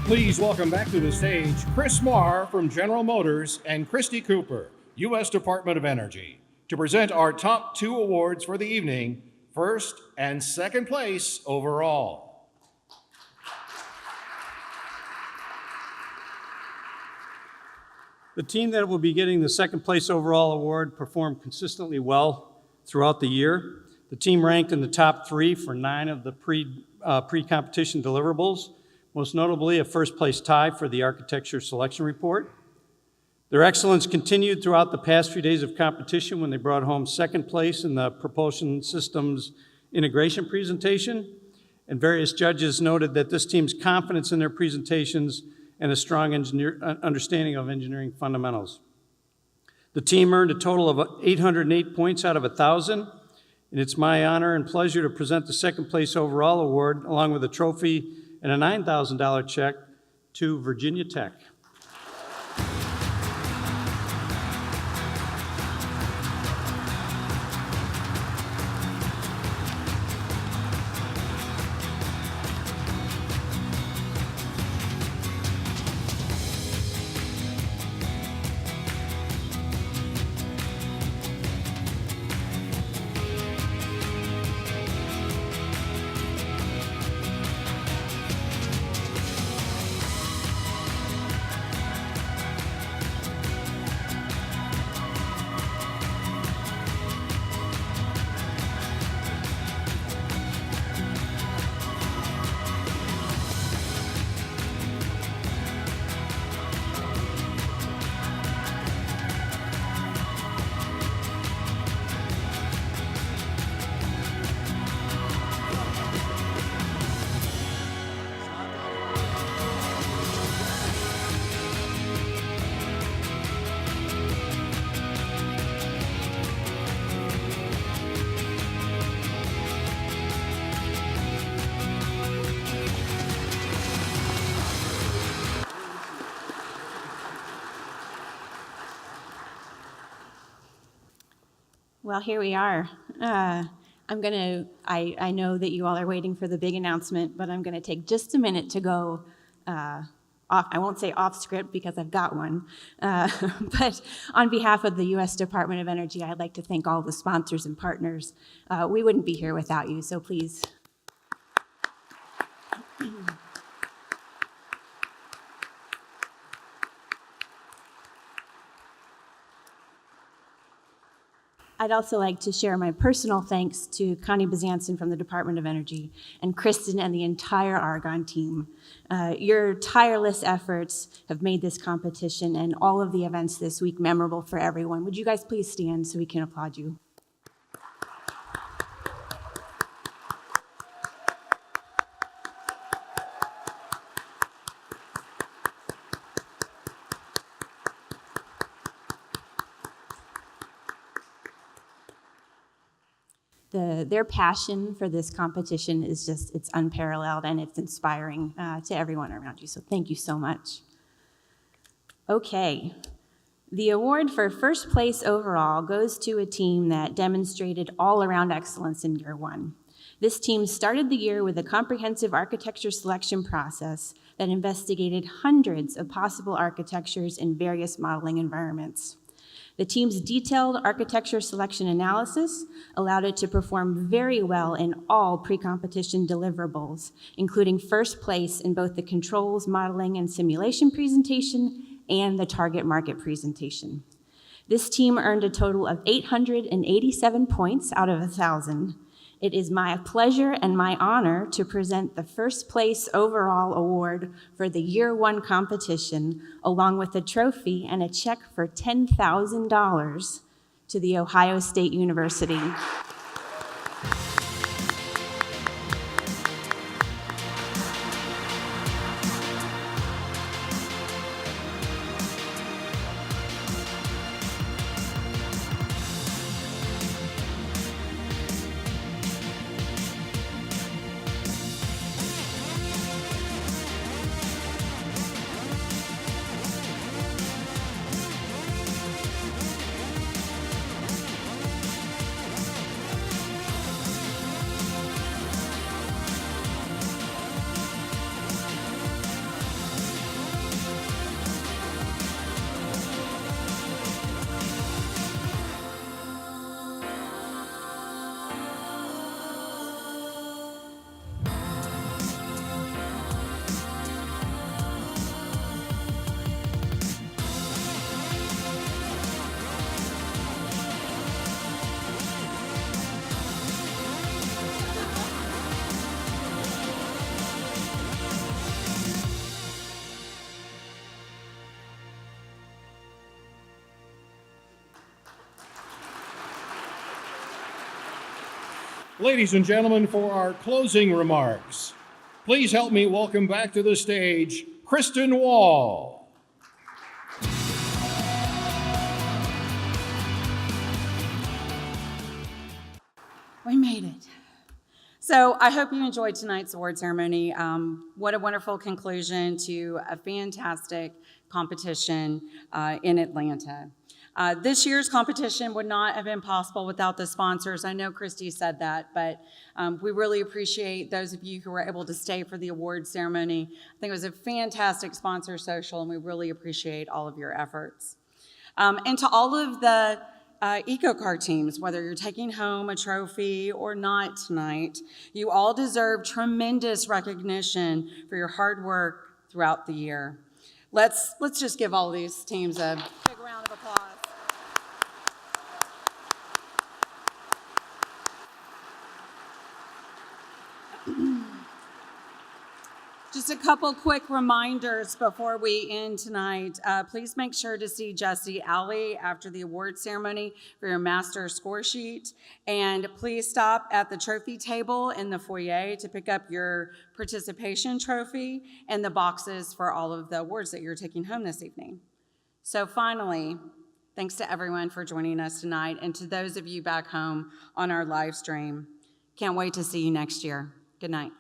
Please welcome back to the stage Chris Marr from General Motors and Christy Cooper, U.S. Department of Energy, to present our top 2 awards for the evening, first and second place overall. The team that will be getting the second place overall award performed consistently well throughout the year. The team ranked in the top 3 for 9 of the pre-competition deliverables, most notably a first place tie for the architecture selection report. Their excellence continued throughout the past few days of competition when they brought home second place in the propulsion systems integration presentation, and various judges noted that this team's confidence in their presentations and a strong understanding of engineering fundamentals. The team earned a total of 808 points out of 1,000, and it's my honor and pleasure to present the second place overall award along with a trophy and a $9,000 check to Virginia Tech. Well, here we are. I know that you all are waiting for the big announcement, but I'm going to take just a minute to go off. I won't say off script because I've got one. But on behalf of the U.S. Department of Energy, I'd like to thank all the sponsors and partners. We wouldn't be here without you, so please. I'd also like to share my personal thanks to Connie Bazanson from the Department of Energy and Kristen and the entire Argonne team. Your tireless efforts have made this competition and all of the events this week memorable for everyone. Would you guys please stand so we can applaud you? Their passion for this competition is just, it's unparalleled and it's inspiring to everyone around you. So thank you so much. Okay. The award for first place overall goes to a team that demonstrated all-around excellence in year one. This team started the year with a comprehensive architecture selection process that investigated hundreds of possible architectures in various modeling environments. The team's detailed architecture selection analysis allowed it to perform very well in all pre-competition deliverables, including first place in both the controls modeling and simulation presentation and the target market presentation. This team earned a total of 887 points out of 1,000. It is my pleasure and my honor to present the first place overall award for the year one competition, along with a trophy and a check for $10,000 to the Ohio State University. Ladies and gentlemen, for our closing remarks, please help me welcome back to the stage Kristen Wall. We made it. So I hope you enjoyed tonight's award ceremony. What a wonderful conclusion to a fantastic competition in Atlanta. This year's competition would not have been possible without the sponsors. I know Christy said that, but we really appreciate those of you who were able to stay for the award ceremony. I think it was a fantastic sponsor social, and we really appreciate all of your efforts. And to all of the EcoCAR teams, whether you're taking home a trophy or not tonight, you all deserve tremendous recognition for your hard work throughout the year. Let's just give all these teams a big round of applause. Just a couple quick reminders before we end tonight. Please make sure to see Jesse Alley after the award ceremony for your master score sheet. And please stop at the trophy table in the foyer to pick up your participation trophy and the boxes for all of the awards that you're taking home this evening. So finally, thanks to everyone for joining us tonight, and to those of you back home on our live stream. Can't wait to see you next year. Good night.